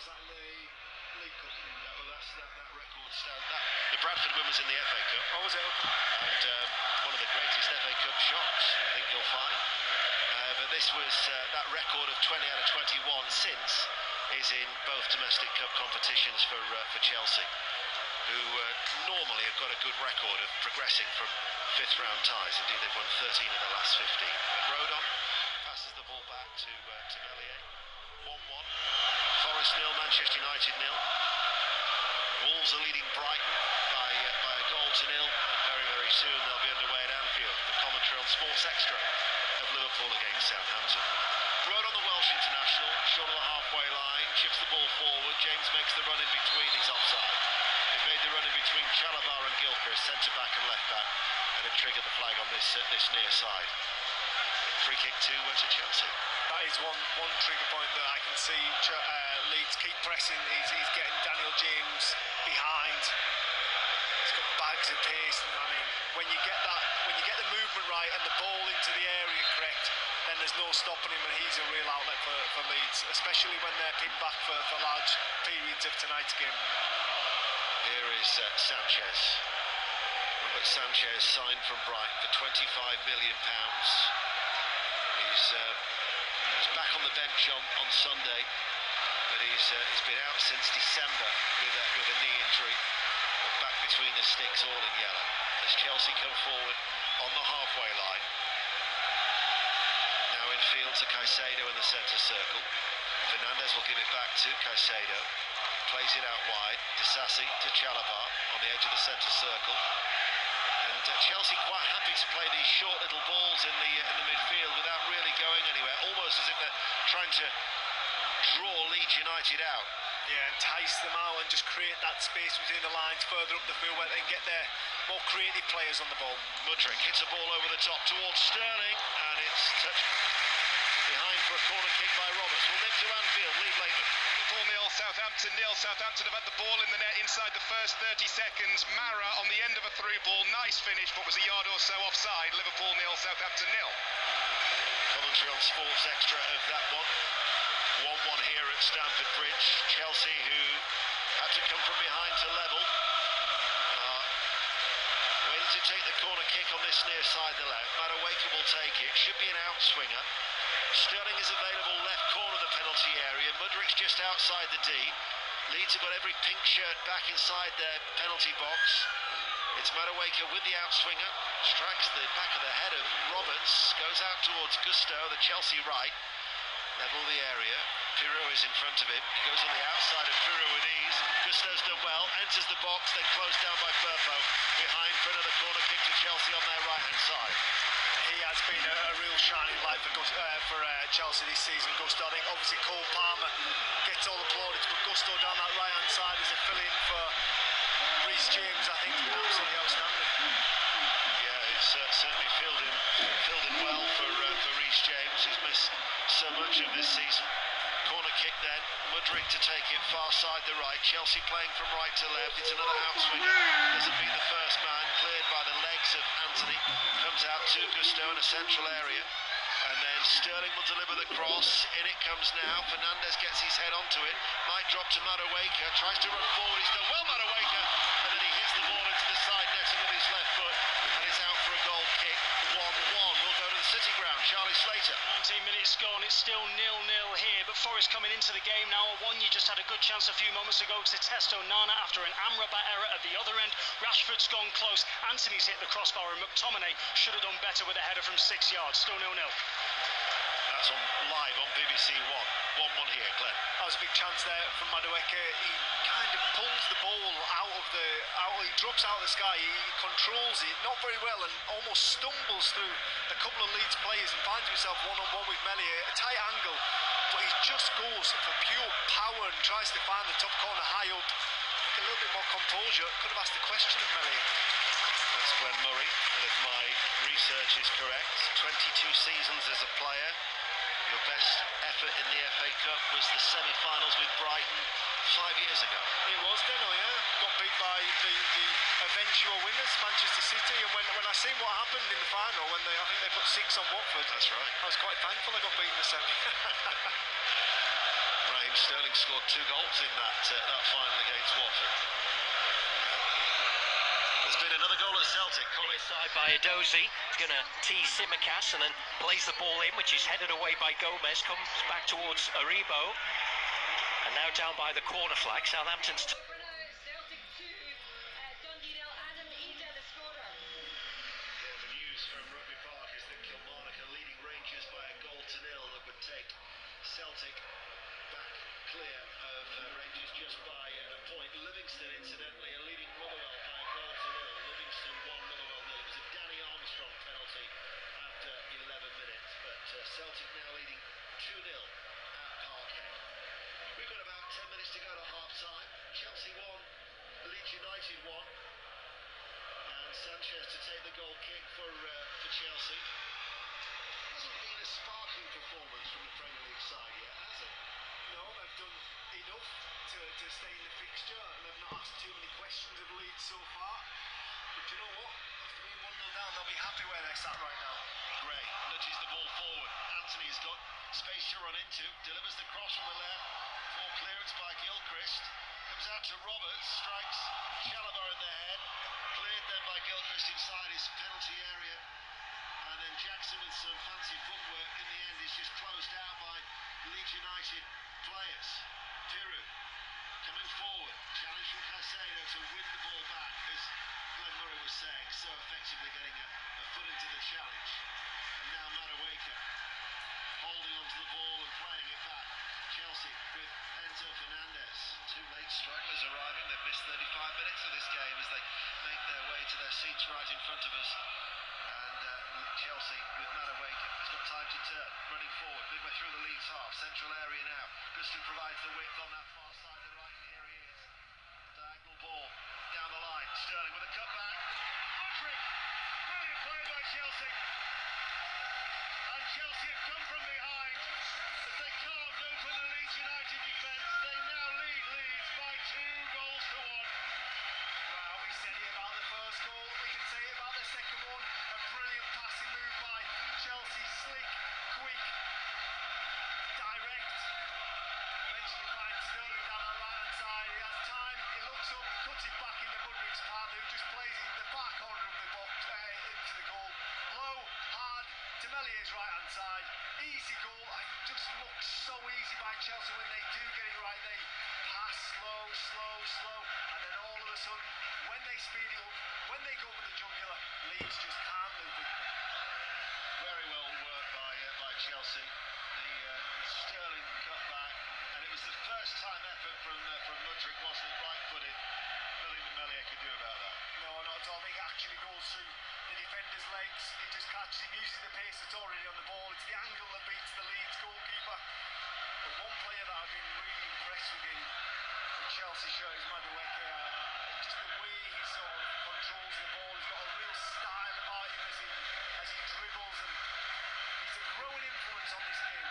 was that in the League Cup? Well, that record stand. The Bradford win was in the FA Cup. Oh, was it? Okay. And one of the greatest FA Cup shocks, I think you'll find. But this was that record of 20 out of 21 since is in both domestic cup competitions for Chelsea, who normally have got a good record of progressing from fifth round ties. Indeed, they've won 13 of the last 15. But Rodon passes the ball back to Meslier. 1-1. Forest 0, Manchester United 0. Wolves are leading Brighton by a goal to 0, and very, very soon they'll be underway at Anfield. The commentary on Sports Extra of Liverpool against Southampton. Rodon, the Welsh international, short of the halfway line, chips the ball forward. James makes the run in between. He's offside. They've made the run in between Chalabar and Gilchrist, centre back and left back, and have triggered the flag on this near side. Free kick to Chelsea. That is one trigger point that I can see. Leeds keep pressing. He's getting Daniel James behind. He's got bags of pace. And I mean, when you get the movement right and the ball into the area correct, then there's no stopping him, and he's a real outlet for Leeds, especially when they're pinned back for large periods of tonight's game. Here is Sanchez. Robert Sanchez signed from Brighton for £25 million. He's back on the bench on Sunday, but he's been out since December with a knee injury. Back between the sticks, all in yellow. As Chelsea come forward on the halfway line. Now in field to Caicedo in the centre circle. Fernandes will give it back to Caicedo. Plays it out wide. Disasi to Chalabar on the edge of the centre circle. And Chelsea quite happy to play these short little balls in the midfield without really going anywhere, almost as if they're trying to draw Leeds United out. Yeah, entice them out and just create that space between the lines further up the field where they can get their more creative players on the ball. Mudryk hits a ball over the top towards Sterling, and it's touched behind for a corner kick by Roberts. We'll nip to Anfield, Lee Blakeman. Liverpool 0, Southampton 0. Southampton have had the ball in the net inside the first 30 seconds. Mara on the end of a through ball, nice finish, but was a yard or so offside. Liverpool 0, Southampton 0. Commentary on Sports Extra of that one. 1-1 here at Stamford Bridge. Chelsea, who had to come from behind to level, waiting to take the corner kick on this near side the left. Madueke will take it. Should be an outswinger. Sterling is available left corner of the penalty area. Mudryk's just outside the D. Leeds have got every pink shirt back inside their penalty box. It's Madueke with the outswinger. Strikes the back of the head of Roberts. Goes out towards Gusto, the Chelsea right. Level the area. Pirou is in front of him. He goes on the outside of Pirou with ease. Gusto's done well. Enters the box, then closed down by Firpo. Behind for another corner kick to Chelsea on their right-hand side. He has been a real shining light for Chelsea this season, Gusto. I think obviously Cole Palmer gets all the plaudits, but Gusto down that right-hand side is a fill-in for Reece James. I think he's been absolutely outstanding. Yeah, he's certainly filled in well for Reece James, who's missed so much of this season. Corner kick then, Mudryk to take it far side the right. Chelsea playing from right to left. It's another outswinger. Doesn't beat the first man. Cleared by the legs of Anthony. Comes out to Gusto in a central area. And then Sterling will deliver the cross. In it comes now. Fernandes gets his head onto it. Might drop to Madueke. Tries to run forward. He's done well, Madueke. And then he hits the ball into the side netting with his left foot. And it's out for a goal kick. 1-1. We'll go to the City ground. Charlie Slater. 19 minutes gone. It's still 0-0 here. But Forest coming into the game now. One you just had a good chance a few moments ago to test Onana after an Amrabat error at the other end. Rashford's gone close. Anthony's hit the crossbar, and McTominay should have done better with a header from 6 yards. Still 0-0. That's live on BBC One. 1-1 here, Glenn. That was a big chance there from Madueke. He kind of pulls the ball he drops out of the sky. He controls it not very well and almost stumbles through a couple of Leeds players and finds himself one-on-one with Meslier. A tight angle, but he just goes for pure power and tries to find the top corner high up. I think a little bit more composure. Could have asked the question of Meslier. That's Glenn Murray, and if my research is correct, 22 seasons as a player. Your best effort in the FA Cup was the semi-finals with Brighton 5 years ago. It was, Deno, yeah. Got beat by the eventual winners, Manchester City, and when I seen what happened in the final, when I think they put 6 on Watford. That's right. I was quite thankful I got beat in the semi. Raheem Sterling scored 2 goals in that final against Watford. There's been another goal at Celtic. Near side by Edozie. He's going to tease Tsimikas and then plays the ball in, which is headed away by Gomez. Comes back towards Aribo. And now down by the corner flag. Southampton's... Celtic back clear of Rangers just by a point. Livingston, incidentally, are leading Motherwell by a goal to nil. Livingston 1, Motherwell 0. It was a Danny Armstrong penalty after 11 minutes, but Celtic now leading 2-0 at Parkhead. We've got about 10 minutes to go to half-time. Chelsea 1, Leeds United 1, and Sanchez to take the goal kick for Chelsea. Hasn't been a sparkling performance from the Premier League side yet, has it? No, they've done enough to stay in the fixture, and they've not asked too many questions of Leeds so far. But you know what? After being 1-0 down, they'll be happy where they're sat right now. Gray nudges the ball forward. Anthony has got space to run into, delivers the cross from the left. Poor clearance by Gilchrist. Comes out to Roberts, strikes Chalobah in the head. Cleared then by Gilchrist inside his penalty area. And then Jackson with some fancy footwork in the end is just closed out by Leeds United players. Tiru coming forward, challenge from Caicedo to win the ball back, as Glenn Murray was saying, so effectively getting a foot into the challenge. And now Madueke holding onto the ball and playing it back. Chelsea with Enzo Fernandez. 2 late stragglers arriving. They've missed 35 minutes of this game as they make their way to their seats right in front of us. Chelsea with Madueke has got time to turn, running forward, midway through the Leeds half, central area now. Gustu provides the width on that far side of the right, and here he is. Diagonal ball down the line. Sterling with a cutback. Modric! Brilliant play by Chelsea. And Chelsea have come from behind as they carved open the Leeds United defence. They now lead Leeds by 2 goals to 1. Well, we said it about the first goal, we can say it about the second one. A brilliant passing move by Chelsea, slick, quick, direct. Eventually finds Sterling down the right hand side. He has time, he looks up, he cuts it back into Mudrik's path, who just plays it in the far corner of the box into the goal. Low, hard, to Melier's right hand side. Easy goal. It just looks so easy by Chelsea when they do get it right. They pass slow, and then all of a sudden, when they speed it up, when they go for the jugular, Leeds just can't move it. Very well worked by Chelsea. The Sterling cut back, and it was the first time effort from Mudryk, wasn't it? Right-footed. Nothing that Melier could do about that. No, not at all. I think it actually goes through the defender's legs. He just catches him, uses the pace that's already on the ball. It's the angle that beats the Leeds goalkeeper. But one player that I've been really impressed with in the Chelsea shirt is Madueke. Just the way he sort of controls the ball. He's got a real style about him as he dribbles, and he's a growing influence on this game.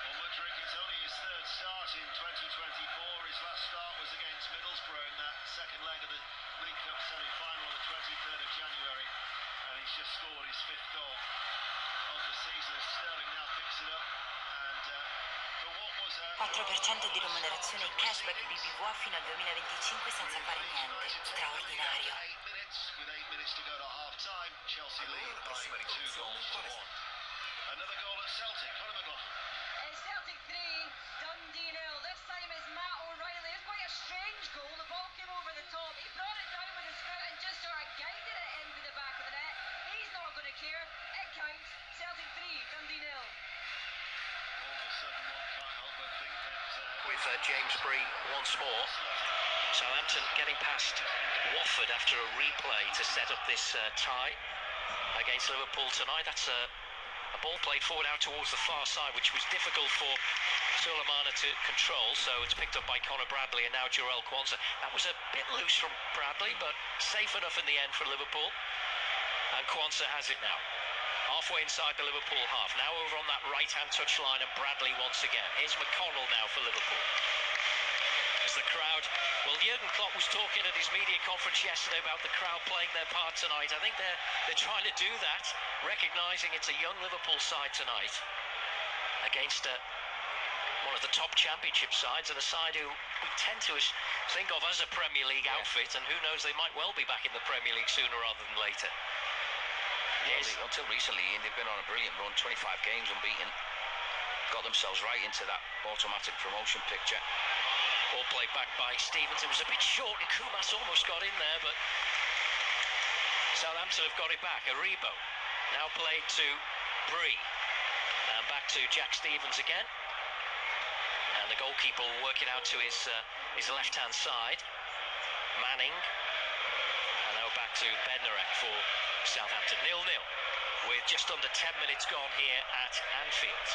Well, Mudryk is only his 3rd start in 2024. His last start was against Middlesbrough in that second leg of the League Cup semi-final on the 23rd of January, and he's just scored his 5th goal of the season as Sterling now picks it up. And for what was 4% di remunerazione e cashback BBVA fino al 2025 senza fare niente. Straordinario. 8 minutes, with 8 minutes to go to half-time, Chelsea lead by 2 goals to 1. Another goal at Celtic. Conor McLaughlin. Celtic 3, Dundee 0. This time it's Matt O'Reilly. It's quite a strange goal. The ball came over the top. He brought it down with his foot and just sort of guided it into the back of the net. He's not going to care. It counts. Celtic 3, Dundee 0. All of a sudden, one can't help but think that... With James Bree once more. Southampton getting past Watford after a replay to set up this tie against Liverpool tonight. That's a ball played forward out towards the far side, which was difficult for Sulemana to control, so it's picked up by Conor Bradley and now Jarell Quansah. That was a bit loose from Bradley, but safe enough in the end for Liverpool. And Quansah has it now. Halfway inside the Liverpool half. Now over on that right-hand touchline, and Bradley once again. Here's McConnell now for Liverpool. As the crowd... Well, Jurgen Klopp was talking at his media conference yesterday about the crowd playing their part tonight. I think they're trying to do that, recognising it's a young Liverpool side tonight against one of the top championship sides, and a side who we tend to think of as a Premier League outfit, and who knows, they might well be back in the Premier League sooner rather than later. Yes. Well, until recently, Ian, they've been on a brilliant run, 25 games unbeaten. Got themselves right into that automatic promotion picture. Ball played back by Stevens. It was a bit short, and Kumas almost got in there, but Southampton have got it back. Aribo now played to Bree, and back to Jack Stevens again. And the goalkeeper will work it out to his left-hand side. Manning, and now back to Bednarek for Southampton. 0-0 with just under 10 minutes gone here at Anfield.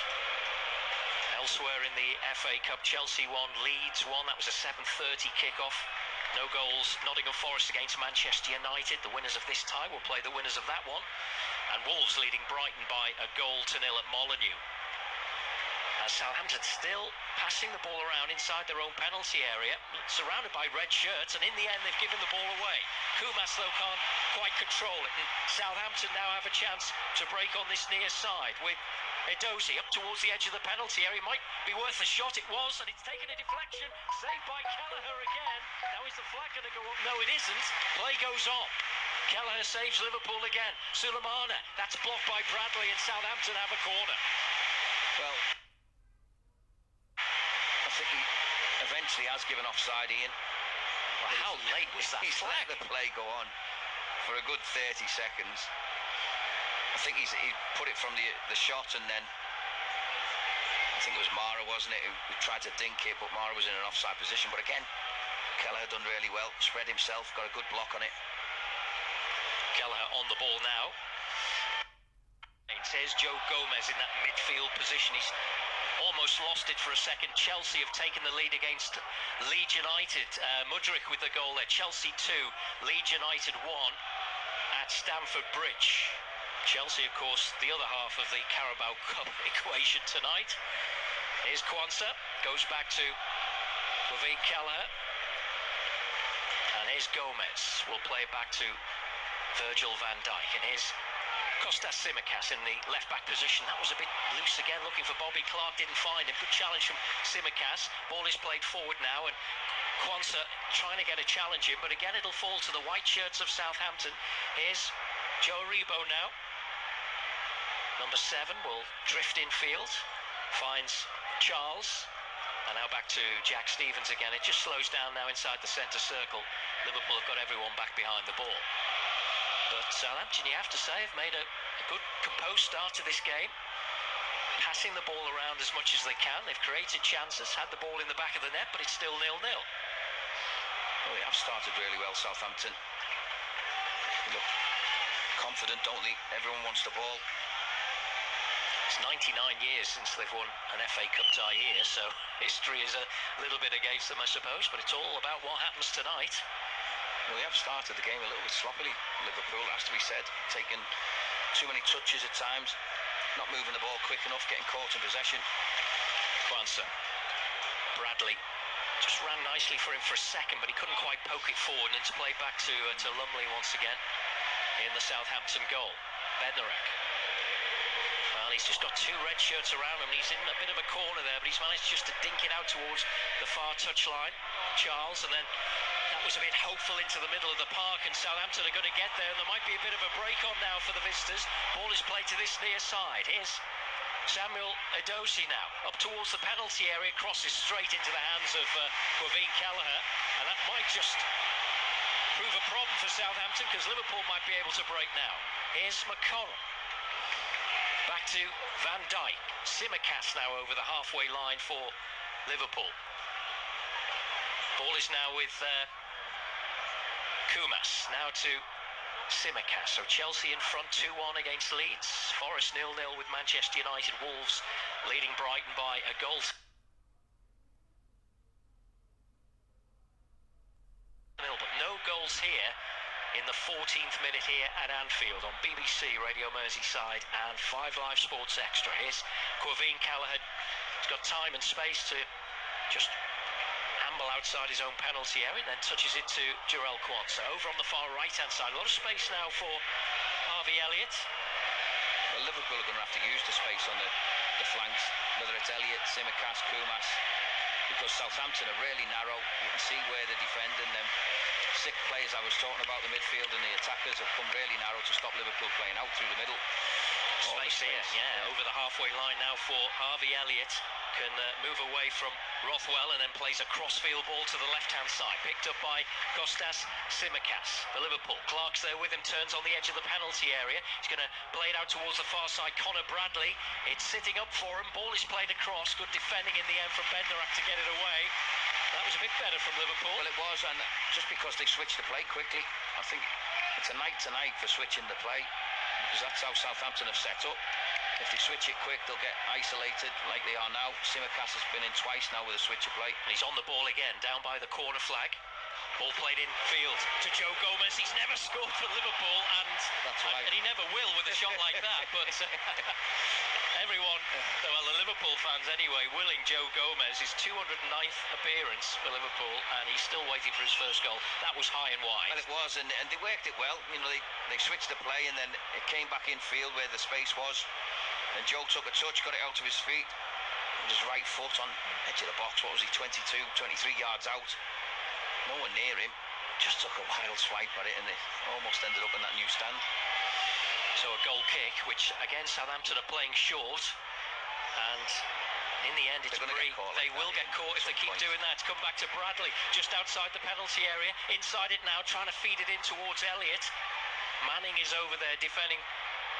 Elsewhere in the FA Cup, Chelsea won, Leeds won. That was a 7:30 kickoff. No goals. Nottingham Forest against Manchester United. The winners of this tie will play the winners of that one. And Wolves leading Brighton by 1-0 at Molineux. As Southampton still passing the ball around inside their own penalty area, surrounded by red shirts, and in the end they've given the ball away. Kumas though can't quite control it, and Southampton now have a chance to break on this near side with Edozie up towards the edge of the penalty area. Might be worth a shot. It was, and it's taken a deflection. Saved by Kelleher again. Now is the flag going to go up? No, it isn't. Play goes on. Kelleher saves Liverpool again. Sulemana, that's blocked by Bradley, and Southampton have a corner. Well, I think he eventually has given offside, Ian. Well, how late was that He's flag? let the play go on for a good 30 seconds. I think he put it from the shot, and then I think it was Mara, wasn't it, who tried to dink it, but Mara was in an offside position. But again, Kelleher done really well, spread himself, got a good block on it. Kelleher on the ball now. There's Joe Gomez in that midfield position. He's almost lost it for a second. Chelsea have taken the lead against Leeds United. Mudryk with the goal there. Chelsea 2, Leeds United 1 at Stamford Bridge. Chelsea, of course, the other half of the Carabao Cup equation tonight. Here's Kwanzaa, goes back to Kevin Kelleher. And here's Gomez, will play it back to Virgil van Dijk. And here's Kostas Tsimikas in the left-back position. That was a bit loose again, looking for Bobby Clark, didn't find him. Good challenge from Tsimikas. Ball is played forward now, and Kwanzaa trying to get a challenge in, but again it'll fall to the white shirts of Southampton. Here's Joe Aribo now. Number 7 will drift infield, finds Charles, and now back to Jack Stevens again. It just slows down now inside the centre circle. Liverpool have got everyone back behind the ball. But Southampton, you have to say, have made a good composed start to this game. Passing the ball around as much as they can. They've created chances, had the ball in the back of the net, but it's still 0-0. Well, they have started really well, Southampton. They look confident, don't they? Everyone wants the ball. It's 99 years since they've won an FA Cup tie here, so history is a little bit against them, I suppose, but it's all about what happens tonight. Well, they have started the game a little bit sloppily, Liverpool, has to be said. Taking too many touches at times, not moving the ball quick enough, getting caught in possession. Kwanzaa. Bradley just ran nicely for him for a second, but he couldn't quite poke it forward, and it's played back to Lumley once again in the Southampton goal. Bednarek. Well, he's just got 2 red shirts around him. He's in a bit of a corner there, but he's managed just to dink it out towards the far touchline. Charles, and then that was a bit hopeful into the middle of the park, and Southampton are going to get there, and there might be a bit of a break on now for the visitors. Ball is played to this near side. Here's Samuel Edozie now, up towards the penalty area, crosses straight into the hands of Kevin Kelleher, and that might just prove a problem for Southampton, because Liverpool might be able to break now. Here's McConnell. Back to Van Dijk. Tsimikas now over the halfway line for Liverpool. Ball is now with Kumas. Now to Tsimikas. So Chelsea in front 2-1 against Leeds. Forest 0-0 with Manchester United. Wolves leading Brighton by 1 goal. But no goals here in the 14th minute here at Anfield on BBC Radio Merseyside and 5 Live Sports Extra. Here's Kevin Kelleher. He's got time and space to just amble outside his own penalty area, and then touches it to Jarell Kwanzaa. Over on the far right-hand side, a lot of space now for Harvey Elliott. Well, Liverpool are going to have to use the space on the flanks, whether it's Elliott, Tsimikas, Koumas, because Southampton are really narrow. You can see where they're defending them. 6 players I was talking about, the midfield and the attackers have come really narrow to stop Liverpool playing out through the middle. Space here, yeah, over the halfway line now for Harvey Elliott. Can move away from Rothwell and then plays a crossfield ball to the left-hand side. Picked up by Kostas Tsimikas for Liverpool. Clark's there with him, turns on the edge of the penalty area. He's going to play it out towards the far side. Conor Bradley, it's sitting up for him. Ball is played across. Good defending in the end from Bednarak to get it away. That was a bit better from Liverpool. Well, it was, and just because they switched the play quickly, I think it's a night tonight for switching the play, because that's how Southampton have set up. If they switch it quick, they'll get isolated like they are now. Tsimikas has been in twice now with a switch of play. And he's on the ball again, down by the corner flag. Ball played in field to Joe Gomez. He's never scored for Liverpool, and he never will with a shot like that. But everyone, well, the Liverpool fans anyway, willing Joe Gomez, his 209th appearance for Liverpool, and he's still waiting for his first goal. That was high and wide. Well, it was, and they worked it well. You know, they switched the play, and then it came back in field where the space was. And Joe took a touch, got it out of his feet, with his right foot on edge of the box. What was he, 22, 23 yards out? No one near him. Just took a wild swipe at it, and it almost ended up in that new stand. So a goal kick, which again Southampton are playing short, and in the end it's free. They will get caught if they keep doing that. It's come back to Bradley, just outside the penalty area. Inside it now, trying to feed it in towards Elliott. Manning is over there defending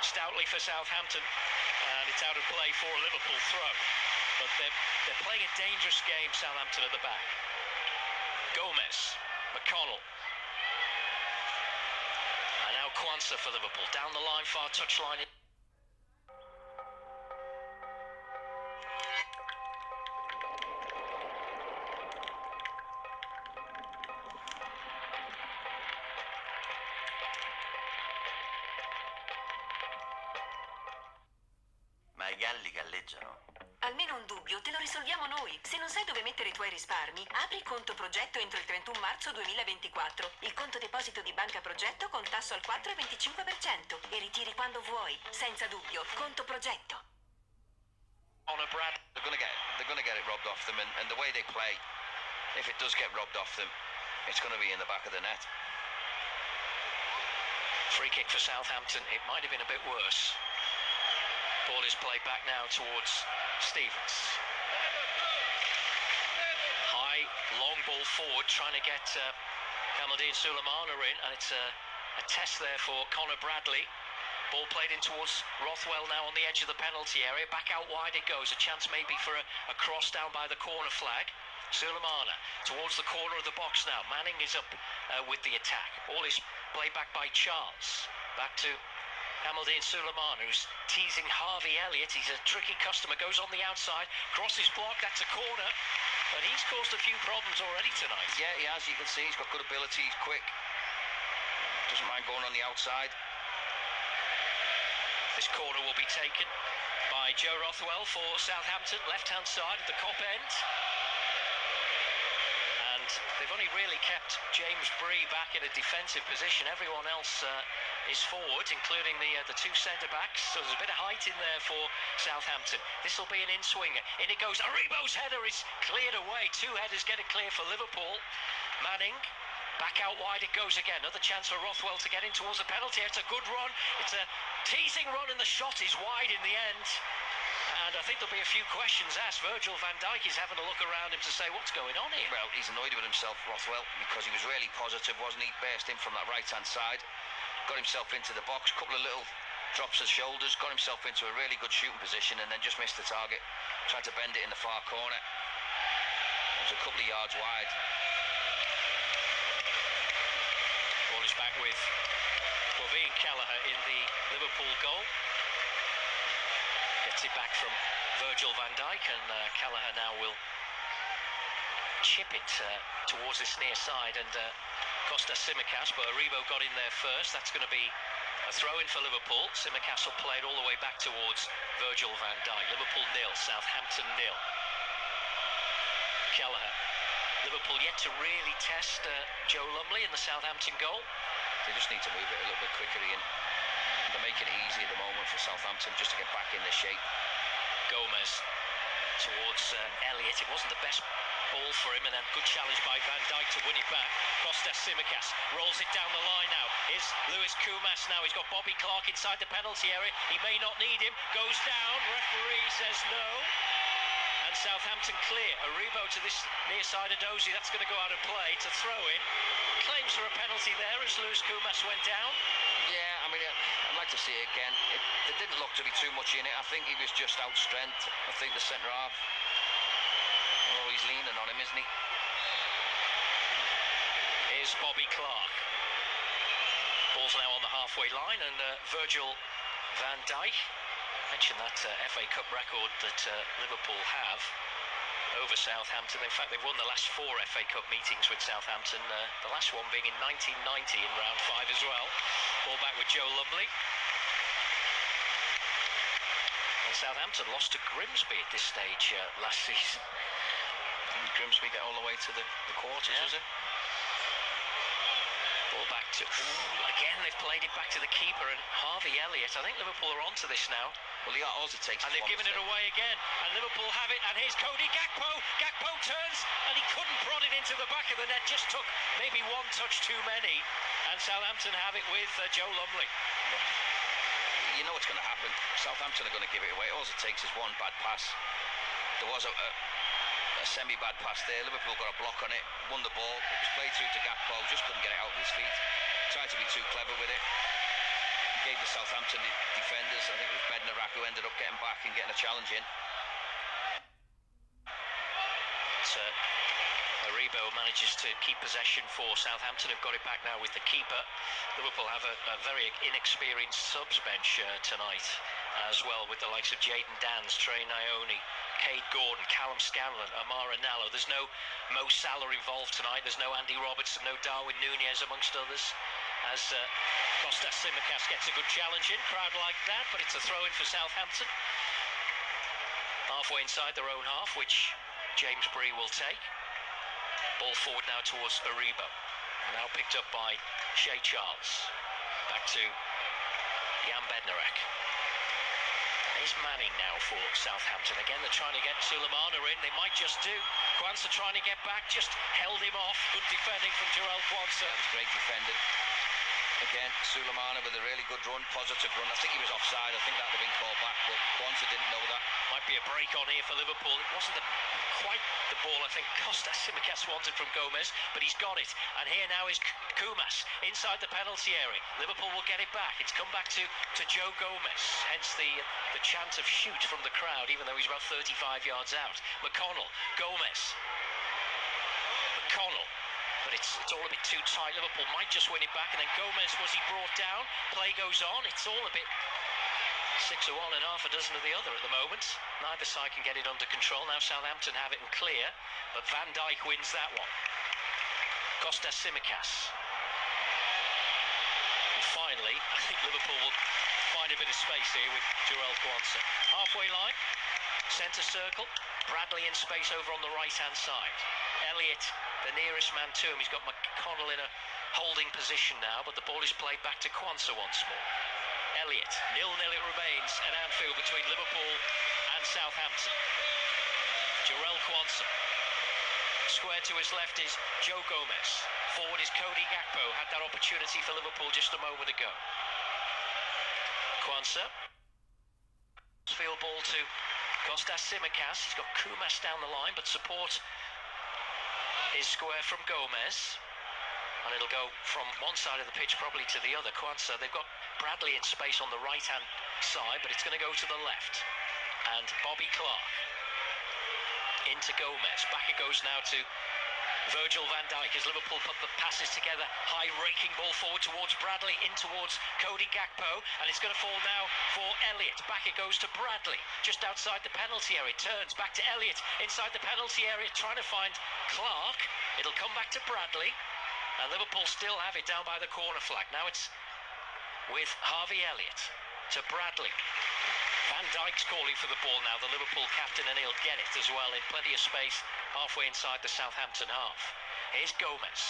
stoutly for Southampton, and it's out of play for a Liverpool throw. But they're playing a dangerous game, Southampton at the back. Gomez, McConnell, and now Kwanzaa for Liverpool. Down the line, far touchline. Ma i galli galleggiano. Almeno un dubbio te lo risolviamo noi. Se non sai dove mettere i tuoi risparmi, apri conto progetto entro il 31 marzo 2024. Il conto deposito di Banca Progetto con tasso al 4,25% e ritiri quando vuoi, senza dubbio. Conto progetto. They're gonna get it robbed off them, and the way they play, if it does get robbed off them, it's going to be in the back of the net. Free kick for Southampton. It might have been a bit worse. Ball is played back now towards Stevens. High, long ball forward, trying to get Kamaldeen Sulemana in, and it's a test there for Conor Bradley. Ball played in towards Rothwell now on the edge of the penalty area. Back out wide it goes. A chance maybe for a cross down by the corner flag. Sulemana towards the corner of the box now. Manning is up with the attack. Ball is played back by Charles. Back to Kamaldeen Sulemana, who's teasing Harvey Elliott. He's a tricky customer, goes on the outside, crosses block, that's a corner, but he's caused a few problems already tonight. Yeah, he has, you can see he's got good ability, he's quick, doesn't mind going on the outside. This corner will be taken by Joe Rothwell for Southampton, left-hand side of the Kop end. And they've only really kept James Bree back in a defensive position. Everyone else is forward, including the two centre-backs. So there's a bit of height in there for Southampton. This will be an in-swinger. In it goes. Aribo's header is cleared away. Two headers get it clear for Liverpool. Manning. Back out wide it goes again. Another chance for Rothwell to get in towards the penalty. It's a good run. It's a teasing run, and the shot is wide in the end. And I think there'll be a few questions asked. Virgil van Dijk is having a look around him to say, what's going on here? Well, he's annoyed with himself, Rothwell, because he was really positive, wasn't he? Burst in from that right-hand side. Got himself into the box. Couple of little drops of shoulders. Got himself into a really good shooting position and then just missed the target. Tried to bend it in the far corner. It was a couple of yards wide. Ball is back with Waveen Kelleher in the Liverpool goal. Gets it back from Virgil van Dijk, and Kelleher now will chip it towards this near side, and Kostas Tsimikas, but Aribo got in there first. That's going to be a throw-in for Liverpool. Tsimikas will play it all the way back towards Virgil van Dijk. Liverpool 0, Southampton 0. Kelleher. Liverpool yet to really test Joe Lumley in the Southampton goal. They just need to move it a little bit quicker, Ian. they're making it easy at the moment for Southampton just to get back in their shape. Gomez towards Elliott. It wasn't the best ball for him, and then good challenge by Van Dijk to win it back. Kostas Tsimikas rolls it down the line now. Here's Lewis Koumas now. He's got Bobby Clark inside the penalty area. He may not need him. Goes down. Referee says no. And Southampton clear. Aribo to this near side of Dozy. That's going to go out of play to throw in. Claims for a penalty there as Lewis Koumas went down. Yeah, I mean, I'd like to see it again. It didn't look to be too much in it. I think he was just outstrength. I think the centre half, well, he's leaning on him, isn't he? Here's Bobby Clark. Ball's now on the halfway line, and Virgil van Dijk mentioned that FA Cup record that Liverpool have over Southampton. In fact, they've won the last 4 FA Cup meetings with Southampton, the last one being in 1990 in round 5 as well. Ball back with Joe Lumley. And Southampton lost to Grimsby at this stage last season. Didn't Grimsby get all the way to the quarters, was it? Ball back to... again, they've played it back to the keeper, and Harvey Elliott. I think Liverpool are onto this now. Well, yeah, all it takes. And they've given it away again, and Liverpool have it, and here's Cody Gakpo. Gakpo turns, and he couldn't prod it into the back of the net, just took maybe one touch too many, and Southampton have it with Joe Lumley. You know what's going to happen. Southampton are going to give it away. All it takes is one bad pass. There was a semi-bad pass there. Liverpool got a block on it, won the ball. It was played through to Gakpo, just couldn't get it out of his feet. Tried to be too clever with it. Gave the Southampton defenders, I think it was Bednarak who ended up getting back and getting a challenge in. So Aribo manages to keep possession for Southampton. Have got it back now with the keeper. Liverpool have a very inexperienced subs bench tonight as well, with the likes of Jayden Danns, Trey Nyoni, Cade Gordon, Callum Scanlon, Amara Nallo. There's no Mo Salah involved tonight. There's no Andy Robertson, no Darwin Núñez amongst others. As Kostas Tsimikas gets a good challenge in. Crowd like that, but it's a throw-in for Southampton. Halfway inside their own half, which James Bree will take. Ball forward now towards Aribo. Now picked up by Shea Charles. Back to Jan Bednarak. Here's Manning now for Southampton. Again, they're trying to get Sulemana in. They might just do. Quansah trying to get back, just held him off. Good defending from Jarell Quansah. That was great defending. Again, Sulemana with a really good run, positive run. I think he was offside. I think that would have been called back, but Quansah didn't know that. Might be a break on here for Liverpool. It wasn't quite the ball I think Kostas Tsimikas wanted from Gomez, but he's got it. And here now is Koumas inside the penalty area. Liverpool will get it back. It's come back to Joe Gomez. Hence the chant of shoot from the crowd, even though he's about 35 yards out. McConnell, Gomez. McConnell. But it's all a bit too tight. Liverpool might just win it back, and then Gomez, was he brought down? Play goes on. It's all a bit 6 of one and half a dozen of the other at the moment. Neither side can get it under control. Now Southampton have it and clear, but Van Dijk wins that one. Kostas Tsimikas. And finally, I think Liverpool will find a bit of space here with Jarell Quansah. Halfway line, centre circle. Bradley in space over on the right-hand side. Elliott, the nearest man to him. He's got McConnell in a holding position now, but the ball is played back to Quansah once more. Elliott, 0-0 it remains at Anfield between Liverpool and Southampton. Jarell Quansah. Square to his left is Joe Gomez. Forward is Cody Gakpo. Had that opportunity for Liverpool just a moment ago. Quansah. Field ball to Kostas Tsimikas. He's got Koumas down the line, but support is square from Gomez. And it'll go from one side of the pitch probably to the other. Quansah, they've got Bradley in space on the right-hand side, but it's going to go to the left. And Bobby Clark into Gomez. Back it goes now to Virgil van Dijk as Liverpool put the passes together. High raking ball forward towards Bradley, in towards Cody Gakpo, and it's going to fall now for Elliott. Back it goes to Bradley, just outside the penalty area. Turns back to Elliott, inside the penalty area, trying to find Clark. It'll come back to Bradley, and Liverpool still have it down by the corner flag. Now it's with Harvey Elliott to Bradley. Van Dijk's calling for the ball now, the Liverpool captain, and he'll get it as well in plenty of space halfway inside the Southampton half. Here's Gomez.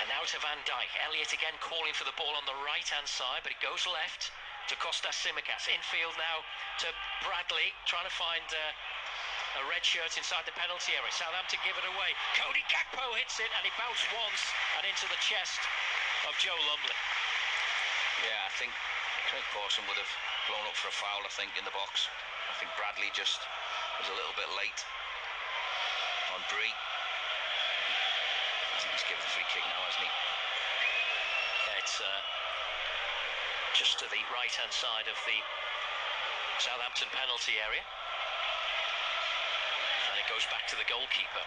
And now to Van Dijk. Elliott again calling for the ball on the right-hand side, but it goes left to Kostas Tsimikas. Infield now to Bradley, trying to find a red shirt inside the penalty area. Southampton give it away. Cody Gakpo hits it, and he bounced once and into the chest of Joe Lumley. Yeah, I think Craig Pawson would have blown up for a foul, I think, in the box. I think Bradley just was a little bit late on Bree. I think he's given the free kick now, hasn't he? Yeah, it's just to the right-hand side of the Southampton penalty area. And it goes back to the goalkeeper.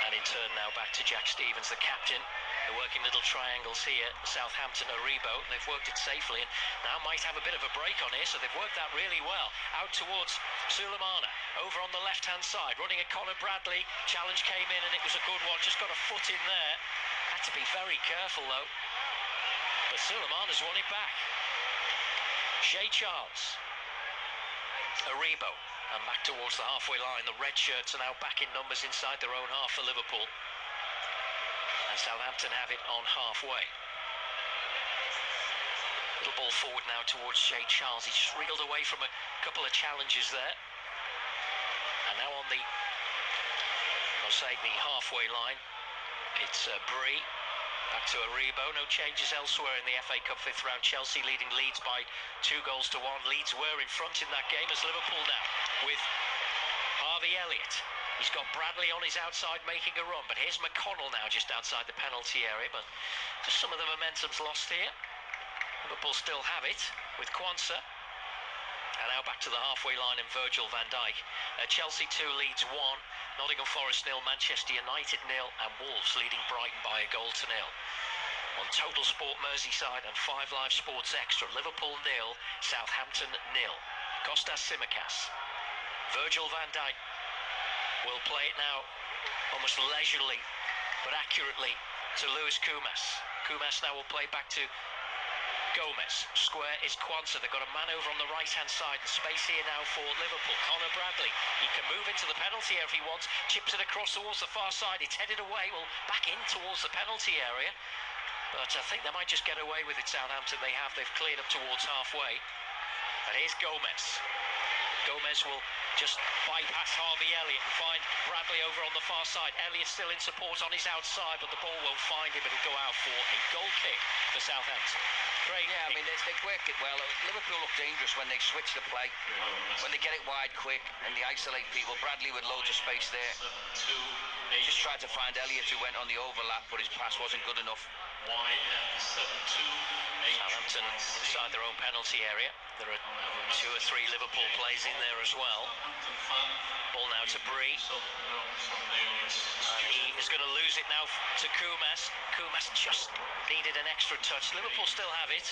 And in turn now back to Jack Stevens, the captain. They're working little triangles here. Southampton, Aribo. They've worked it safely and now might have a bit of a break on here, so they've worked that really well. Out towards Sulemana, over on the left-hand side, running at Conor Bradley. Challenge came in and it was a good one. Just got a foot in there. Had to be very careful though. But Sulemana's won it back. Shea Charles. Aribo. And back towards the halfway line. The red shirts are now back in numbers inside their own half for Liverpool. And Southampton have it on halfway. Little ball forward now towards Shea Charles. He just wriggled away from a couple of challenges there. And now on the, I'll say the halfway line, it's Bree. Back to Aribo. No changes elsewhere in the FA Cup 5th round. Chelsea leading Leeds by 2-1. Leeds were in front in that game as Liverpool now with Harvey Elliott. He's got Bradley on his outside making a run, but here's McConnell now just outside the penalty area, but just some of the momentum's lost here. Liverpool still have it with Quansah. And now back to the halfway line and Virgil van Dijk. Chelsea 2, Leeds 1, Nottingham Forest 0, Manchester United 0, and Wolves leading Brighton by 1-0. On Total Sport Merseyside and 5 Live Sports Extra, Liverpool 0, Southampton 0. Kostas Tsimikas. Virgil van Dijk will play it now almost leisurely but accurately to Lewis Koumas. Koumas now will play back to Gomez. Square is Quansah. They've got a man over on the right-hand side. The space here now for Liverpool. Conor Bradley. He can move into the penalty area if he wants. Chips it across towards the far side. It's headed away. Well, back in towards the penalty area. But I think they might just get away with it, Southampton. They have. They've cleared up towards halfway. And here's Gomez. Gomez will just bypass Harvey Elliott and find Bradley over on the far side. Elliott still in support on his outside, but the ball won't find him. It'll go out for a goal kick for Southampton. Great. Yeah, I mean, they work it well. Liverpool look dangerous when they switch the play, when they get it wide quick and they isolate people. Bradley with loads of space there. He just tried to find Elliott, who went on the overlap, but his pass wasn't good enough. Southampton inside their own penalty area. There are 2 or 3 Liverpool players in there as well. Ball now to Bree. He is going to lose it now to Koumas. Koumas just needed an extra touch. Liverpool still have it.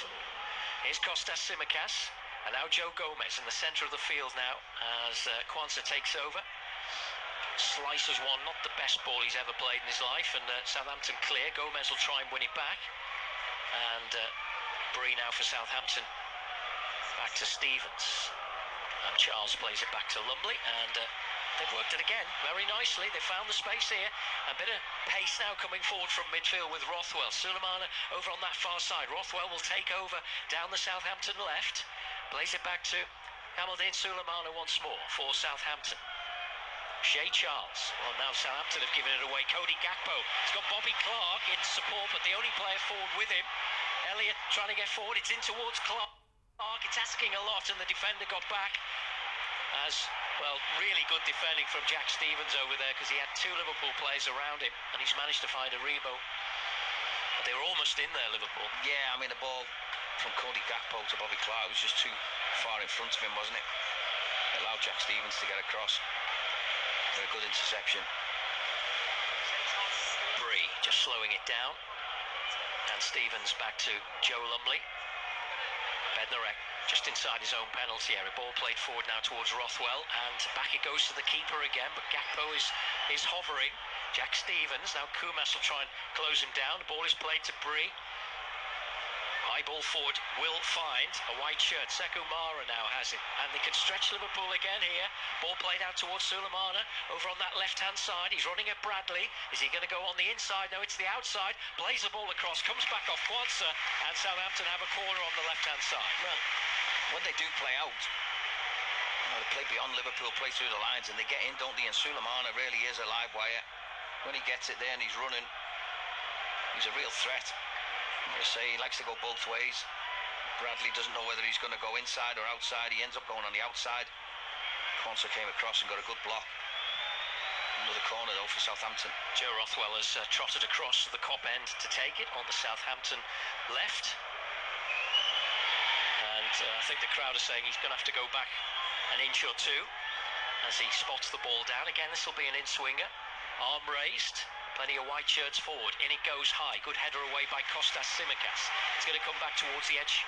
Here's Kostas Tsimikas. And now Joe Gomez in the centre of the field now as Quansah takes over. Slices one, not the best ball he's ever played in his life, and Southampton clear. Gomez will try and win it back. And Bree now for Southampton. Back to Stevens. And Charles plays it back to Lumley, and they've worked it again very nicely. They found the space here. A bit of pace now coming forward from midfield with Rothwell. Sulemana over on that far side. Rothwell will take over down the Southampton left. Plays it back to Hamilton Sulemana once more for Southampton. Shea Charles. Well, now Southampton have given it away. Cody Gakpo. He's got Bobby Clark in support, but the only player forward with him. Elliott trying to get forward. It's in towards Clark. It's asking a lot, and the defender got back. As, well, really good defending from Jack Stevens over there, because he had 2 Liverpool players around him, and he's managed to find Aribo. But they were almost in there, Liverpool. Yeah, I mean, the ball from Cody Gakpo to Bobby Clark was just too far in front of him, wasn't it? It allowed Jack Stevens to get across. A good interception. Bree just slowing it down. And Stevens back to Joe Lumley. Bednarek just inside his own penalty area. Ball played forward now towards Rothwell. And back it goes to the keeper again. But Gakpo is hovering. Jack Stevens. Now Koumas will try and close him down. The ball is played to Bree. High ball forward will find a white shirt. Sekou Mara now has it, and they can stretch Liverpool again here. Ball played out towards Sulemana over on that left-hand side. He's running at Bradley. Is he going to go on the inside? No, it's the outside. Plays the ball across, comes back off Kwanzaa, and Southampton have a corner on the left-hand side. Well, when they do play out, they play beyond Liverpool, play through the lines, and they get in, don't they? And Sulemana really is a live wire. When he gets it there and he's running, he's a real threat. I'm going to say he likes to go both ways. Bradley doesn't know whether he's going to go inside or outside. He ends up going on the outside. Kwanzaa came across and got a good block. Another corner though for Southampton. Joe Rothwell has trotted across the Kop end to take it on the Southampton left. And I think the crowd are saying he's going to have to go back an inch or two as he spots the ball down. Again, this will be an in-swinger. Arm raised. Plenty of white shirts forward. In it goes high. Good header away by Kostas Tsimikas. It's going to come back towards the edge,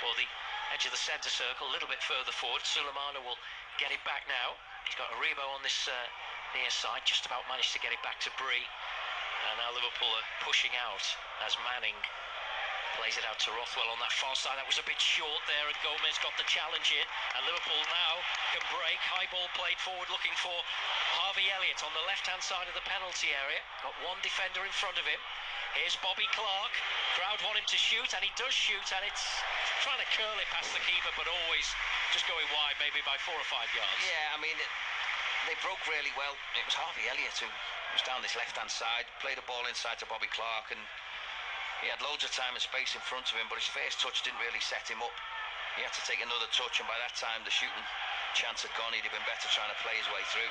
or the edge of the centre circle, a little bit further forward. Sulemana will get it back now. He's got Aribo on this near side. Just about managed to get it back to Bree. And now Liverpool are pushing out as Manning plays it out to Rothwell on that far side. That was a bit short there, and Gomez got the challenge in. And Liverpool now can break. High ball played forward, looking for Harvey Elliott on the left-hand side of the penalty area. Got one defender in front of him. Here's Bobby Clark. Crowd want him to shoot, and he does shoot, and it's trying to curl it past the keeper, but always just going wide, maybe by 4 or 5 yards. Yeah, I mean, they broke really well. It was Harvey Elliott who was down this left-hand side, played a ball inside to Bobby Clark, and he had loads of time and space in front of him, but his first touch didn't really set him up. He had to take another touch, and by that time the shooting chance had gone. He'd have been better trying to play his way through.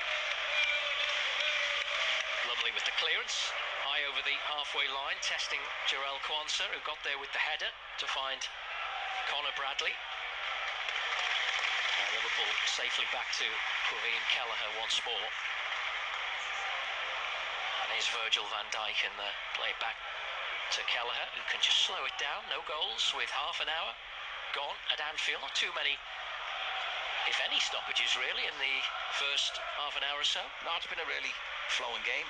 Lovely with the clearance. High over the halfway line, testing Jarell Kwanzaa, who got there with the header to find Conor Bradley. Liverpool safely back to Praveen Kelleher once more. And here's Virgil van Dijk, and play it back to Kelleher, who can just slow it down. No goals with half an hour gone at Anfield. Not too many, if any, stoppages really in the first half an hour or so. No, it's been a really flowing game.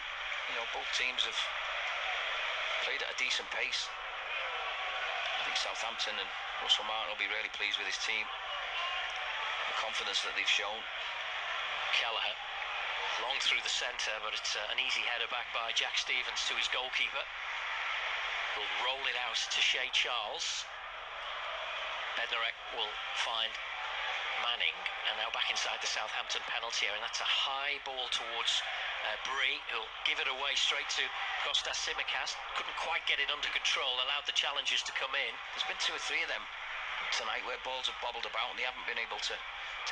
You know, both teams have played at a decent pace. I think Southampton and Russell Martin will be really pleased with his team. The confidence that they've shown. Kelleher long through the centre, but it's an easy header back by Jack Stevens to his goalkeeper. He'll roll it out to Shea Charles. Bednarek will find Manning, and now back inside the Southampton penalty area, and that's a high ball towards Bree, who'll give it away straight to Kostas Tsimikas. Couldn't quite get it under control, allowed the challengers to come in. There's been 2 or 3 of them tonight where balls have bobbled about and they haven't been able to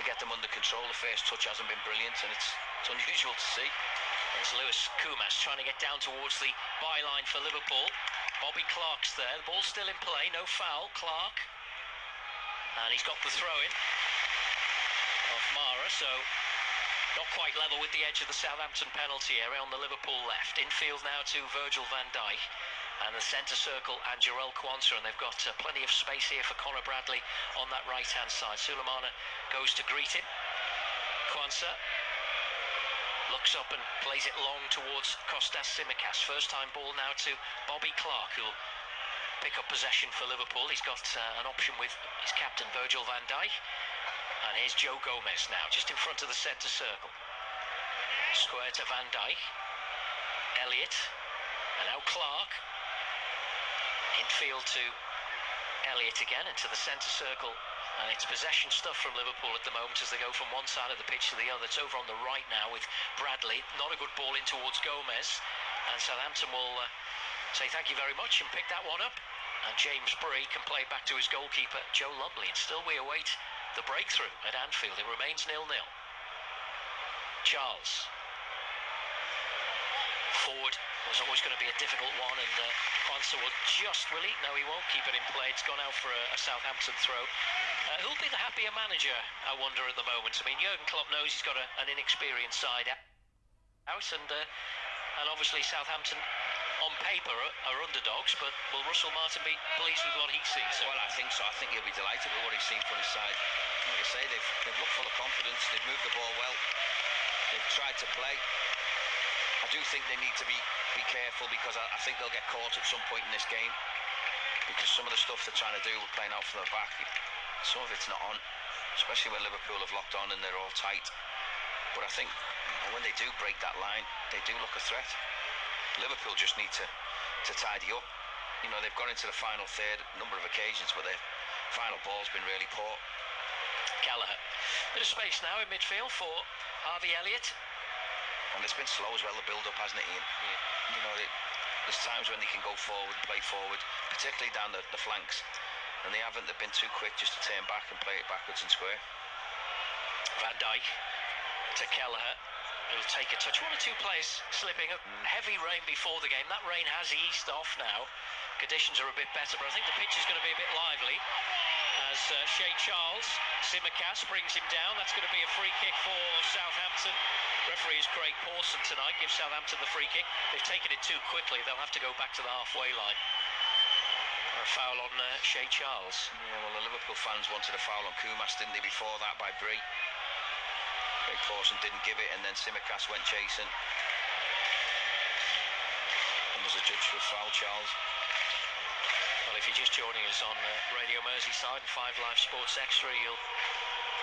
get them under control. The first touch hasn't been brilliant, and it's unusual to see. There's Lewis Kumas trying to get down towards the byline for Liverpool. Bobby Clark's there, the ball's still in play, no foul. Clark, and he's got the throw-in off Mara, so not quite level with the edge of the Southampton penalty area on the Liverpool left. Infield now to Virgil van Dijk, and the centre circle and Jarell Kwanzaa, and they've got plenty of space here for Conor Bradley on that right-hand side. Sulemana goes to greet him. Kwanzaa looks up and plays it long towards Kostas Tsimikas. First time ball now to Bobby Clark, who'll pick up possession for Liverpool. He's got an option with his captain Virgil van Dijk. And here's Joe Gomez now, just in front of the centre circle. Square to Van Dijk. Elliott. And now Clark. Infield to Elliott again, into the centre circle. And it's possession stuff from Liverpool at the moment as they go from one side of the pitch to the other. It's over on the right now with Bradley. Not a good ball in towards Gomez. And Southampton will say thank you very much and pick that one up. And James Bree can play back to his goalkeeper, Joe Lumley. And still we await the breakthrough at Anfield. It remains 0-0. Charles. Forward was always going to be a difficult one, and Kwanzaa will just, will he? No, he won't keep it in play. It's gone out for a Southampton throw. Who'll be the happier manager, I wonder, at the moment? I mean, Jurgen Klopp knows he's got an inexperienced side out, and obviously Southampton on paper are underdogs, but will Russell Martin be pleased with what he sees? Well, I think so. I think he'll be delighted with what he's seen from his side. Like I say, they've looked full of confidence. They've moved the ball well. They've tried to play. I do think they need to be careful, because I think they'll get caught at some point in this game. because some of the stuff they're trying to do, playing out from the back, some of it's not on, especially when Liverpool have locked on and they're all tight. But I think when they do break that line, they do look a threat. Liverpool just need to tidy up. You know, they've gone into the final third a number of occasions, but their final ball's been really poor. Gallagher. Bit of space now in midfield for Harvey Elliott. And it's been slow as well, the build-up, hasn't it, Ian? Yeah. You know, there's times when they can go forward and play forward, particularly down the flanks. And they haven't. They've been too quick just to turn back and play it backwards and square. Van Dijk to Kelleher. He'll take a touch. One or two players slipping. Heavy rain before the game. That rain has eased off now. Conditions are a bit better, but I think the pitch is going to be a bit lively. As Shea Charles, Simicast brings him down. That's going to be a free kick for Southampton. Referee is Craig Pawson tonight. Gives Southampton the free kick. They've taken it too quickly. They'll have to go back to the halfway line. A foul on Shea Charles. Yeah, well, the Liverpool fans wanted a foul on Kumas, didn't they, before that by Bree? Craig Pawson didn't give it, and then Simicast went chasing. And was a judge for foul, Charles. Well, if you're just joining us on Radio Merseyside and 5 Live Sports Extra, you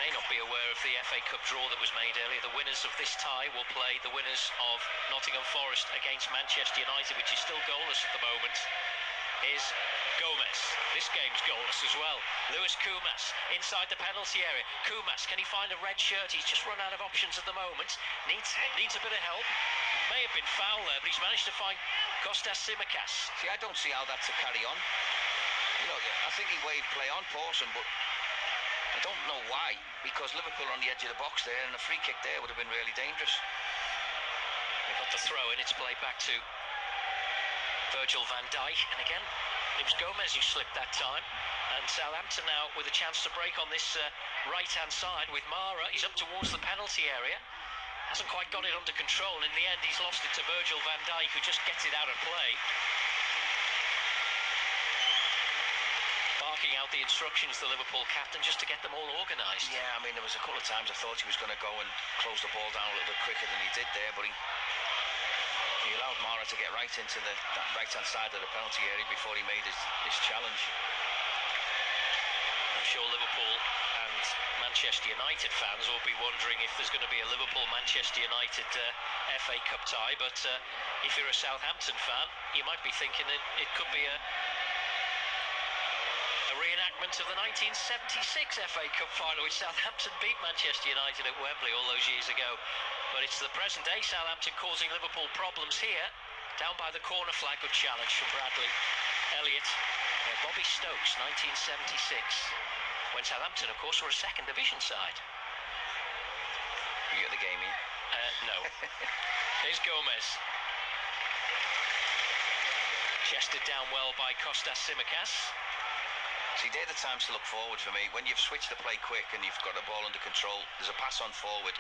may not be aware of the FA Cup draw that was made earlier. The winners of this tie will play the winners of Nottingham Forest against Manchester United, which is still goalless at the moment. Is Gomez. This game's goalless as well. Lewis Kumas inside the penalty area. Kumas, can he find a red shirt? He's just run out of options at the moment. Needs a bit of help. May have been foul there, but he's managed to find Kostas Tsimikas. See, I don't see how that's to carry on. You know, I think he waved play on Pawson, but I don't know why, because Liverpool are on the edge of the box there, and a free kick there would have been really dangerous. They've got the throw in. It's played back to Virgil van Dijk, and again it was Gomez who slipped that time. And Southampton now with a chance to break on this right hand side with Mara. He's up towards the penalty area, hasn't quite got it under control, and in the end he's lost it to Virgil van Dijk, who just gets it out of play, barking out the instructions, the Liverpool captain, just to get them all organised. Yeah, I mean, there was a couple of times I thought he was going to go and close the ball down a little bit quicker than he did there, but he allowed Mara to get right into that right-hand side of the penalty area before he made his challenge. I'm sure Liverpool and Manchester United fans will be wondering if there's going to be a Liverpool-Manchester United FA Cup tie, but if you're a Southampton fan, you might be thinking that it could be a reenactment of the 1976 FA Cup final, which Southampton beat Manchester United at Wembley all those years ago. But it's the present day Southampton causing Liverpool problems here. Down by the corner flag, good challenge from Bradley. Elliott, Bobby Stokes, 1976. When Southampton, of course, were a second division side. You at the game, Ian? No. Here's Gomez. Chested down well by Kostas Tsimikas. See, they're the times to look forward for me. When you've switched the play quick and you've got the ball under control, there's a pass on forward.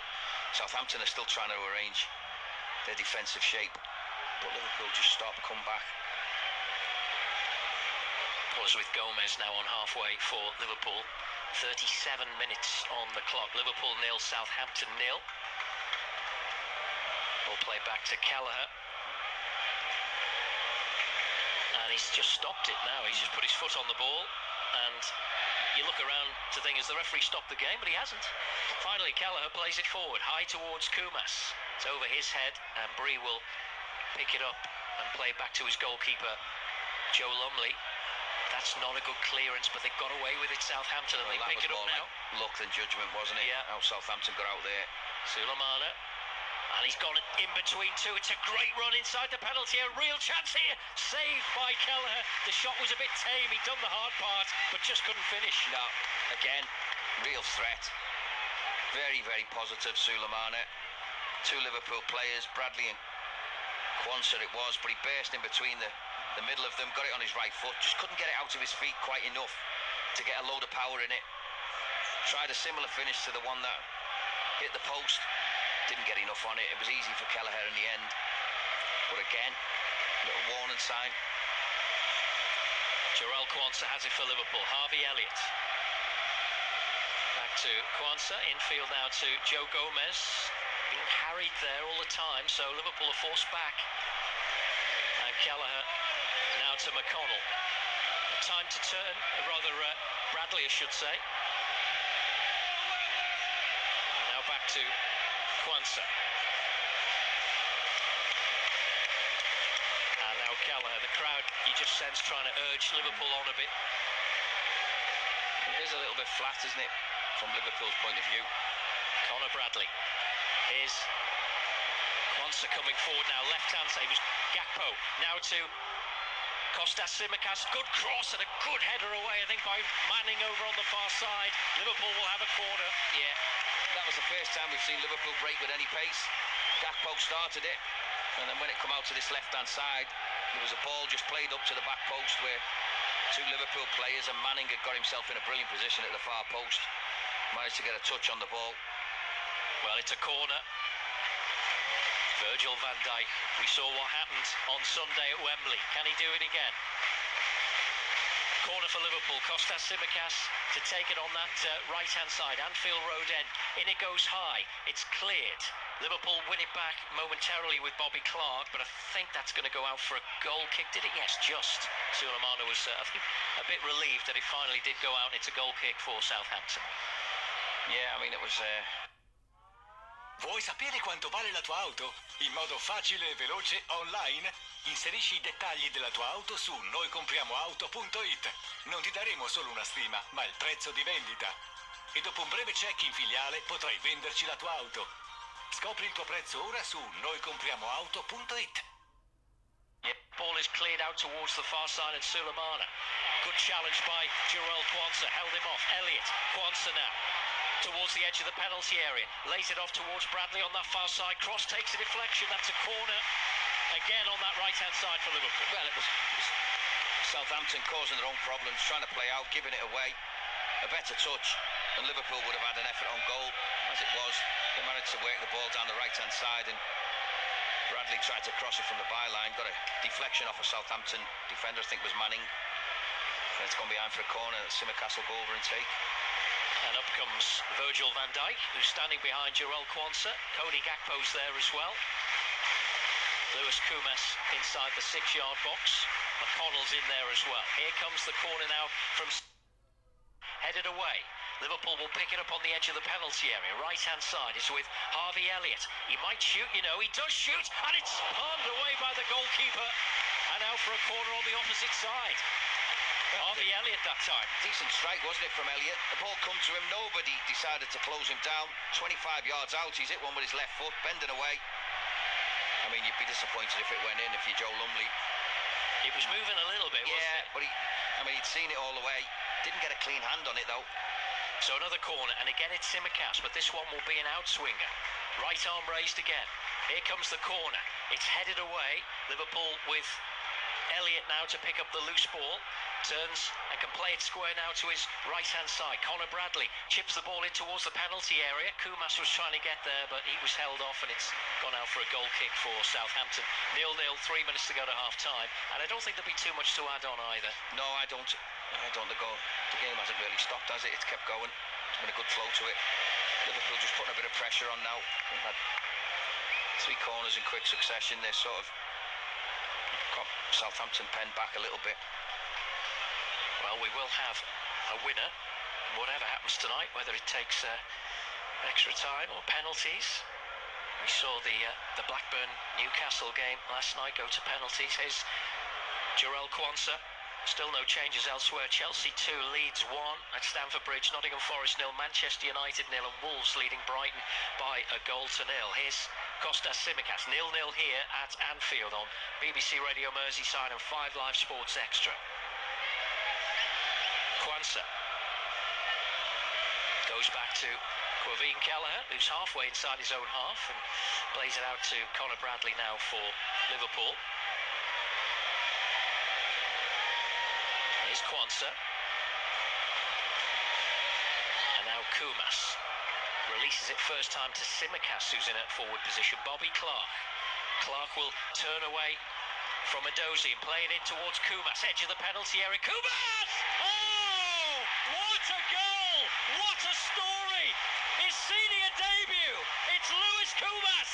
Southampton are still trying to arrange their defensive shape, but Liverpool just stop, come back. Was with Gomez now on halfway for Liverpool. 37 minutes on the clock. Liverpool 0, Southampton 0. Ball play back to Kelleher. And he's just stopped it now. He's just put his foot on the ball. And you look around to think, has the referee stopped the game? But he hasn't. Finally, Kelleher plays it forward, high towards Kumas. It's over his head, and Bree will pick it up and play it back to his goalkeeper, Joe Lumley. That's not a good clearance, but they've got away with it, Southampton, and they pick it up now. Like luck and judgment, wasn't it? Yeah. How Southampton got out there. Sulemana. And he's gone in between two. It's a great run inside the penalty. A real chance here. Saved by Kelleher. The shot was a bit tame. He'd done the hard part, but just couldn't finish. No, again, real threat. Very, very positive, Sulemana. Two Liverpool players, Bradley and Quansah it was, but he burst in between the middle of them, got it on his right foot, just couldn't get it out of his feet quite enough to get a load of power in it. Tried a similar finish to the one that hit the post. Didn't get enough on it. It was easy for Kelleher in the end. But again, little warning sign. Jarell Quansah has it for Liverpool. Harvey Elliott. Back to Quansah. Infield now to Joe Gomez. Being harried there all the time, so Liverpool are forced back. And Kelleher now to McConnell. time to turn, Bradley, I should say. And now back to Kwanzaa. And now Kelleher, the crowd, you just sense trying to urge Liverpool on a bit. It is a little bit flat, isn't it, from Liverpool's point of view. Conor Bradley. Here's Kwanzaa coming forward now, left-hand side. It was Gakpo. Now to Kostas Tsimikas. Good cross and a good header away, I think, by Manning over on the far side. Liverpool will have a corner. Yeah, that was the first time we've seen Liverpool break with any pace. Gakpo started it, and then when it come out to this left-hand side, there was a ball just played up to the back post where two Liverpool players, and Manning had got himself in a brilliant position at the far post. Managed to get a touch on the ball. Well, it's a corner. Virgil van Dijk. We saw what happened on Sunday at Wembley. Can he do it again? Corner for Liverpool. Kostas Tsimikas to take it on that right-hand side. Anfield Road end. In it goes high. It's cleared. Liverpool win it back momentarily with Bobby Clark, but I think that's going to go out for a goal kick. Did it? Yes, just. Sulemana was, I think, a bit relieved that it finally did go out. It's a goal kick for Southampton. Yeah, I mean, it was... Vuoi sapere quanto vale la tua auto? In modo facile e veloce online? Inserisci i dettagli della tua auto su noicompriamoauto.it. Non ti daremo solo una stima, ma il prezzo di vendita. E dopo un breve check in filiale potrai venderci la tua auto. Scopri il tuo prezzo ora su noicompriamoauto.it. Ball is cleared out towards the far side and Sulemana. Good challenge by Jarell Kwanzaa, held him off. Elliott, Kwanzaa now. Towards the edge of the penalty area, lays it off towards Bradley on that far side. Cross takes a deflection. That's a corner again on that right-hand side for Liverpool. Well, it was Southampton causing their own problems, trying to play out, giving it away. A better touch, and Liverpool would have had an effort on goal. As it was, they managed to work the ball down the right-hand side, and Bradley tried to cross it from the byline. Got a deflection off a Southampton defender, I think it was Manning. And it's gone behind for a corner that Tsimikas will go over and take. And up comes Virgil van Dijk, who's standing behind Jarell Kwanzaa. Cody Gakpo's there as well. Lewis Kumas inside the 6-yard box. McConnell's in there as well. Here comes the corner now from... Headed away. Liverpool will pick it up on the edge of the penalty area. Right-hand side is with Harvey Elliott. He might shoot, you know, he does shoot, and it's palmed away by the goalkeeper. And out for a corner on the opposite side. Harvey Elliott that time. Decent strike, wasn't it, from Elliott? The ball come to him, nobody decided to close him down. 25 yards out, he's hit one with his left foot, bending away. I mean, you'd be disappointed if it went in, if you're Joe Lumley. It was moving a little bit, wasn't it? But he'd seen it all the way. Didn't get a clean hand on it, though. So another corner, and again it's Tsimikas, but this one will be an outswinger. Right arm raised again. Here comes the corner. It's headed away. Liverpool with Elliott now to pick up the loose ball. Turns and can play it square now to his right-hand side. Conor Bradley chips the ball in towards the penalty area. Kumas was trying to get there, but he was held off, and it's gone out for a goal kick for Southampton. 0-0, 3 minutes to go to half-time, and I don't think there'll be too much to add on either. No, I don't. The game hasn't really stopped, has it? It's kept going. There's been a good flow to it. Liverpool just putting a bit of pressure on now. They've had 3 corners in quick succession. They're sort of got Southampton penned back a little bit. Well, we will have a winner, whatever happens tonight, whether it takes extra time or penalties. We saw the Blackburn-Newcastle game last night go to penalties. Here's Jarell Kwanzaa. Still no changes elsewhere. Chelsea 2, Leeds 1 at Stamford Bridge. Nottingham Forest 0, Manchester United 0, and Wolves leading Brighton by a goal to 0. Here's Kostas Tsimikas, 0-0 here at Anfield on BBC Radio Merseyside and 5 Live Sports Extra. Kwanzaa goes back to Quaveen Kelleher, who's halfway inside his own half, and plays it out to Conor Bradley now for Liverpool. Here's Kwanzaa. And now Kumas releases it first time to Tsimikas, who's in at forward position. Bobby Clark. Clark will turn away from Edozie and play it in towards Kumas. Edge of the penalty area. Kumas! Oh! What a goal! What a story! His senior debut. It's Lewis Kumas,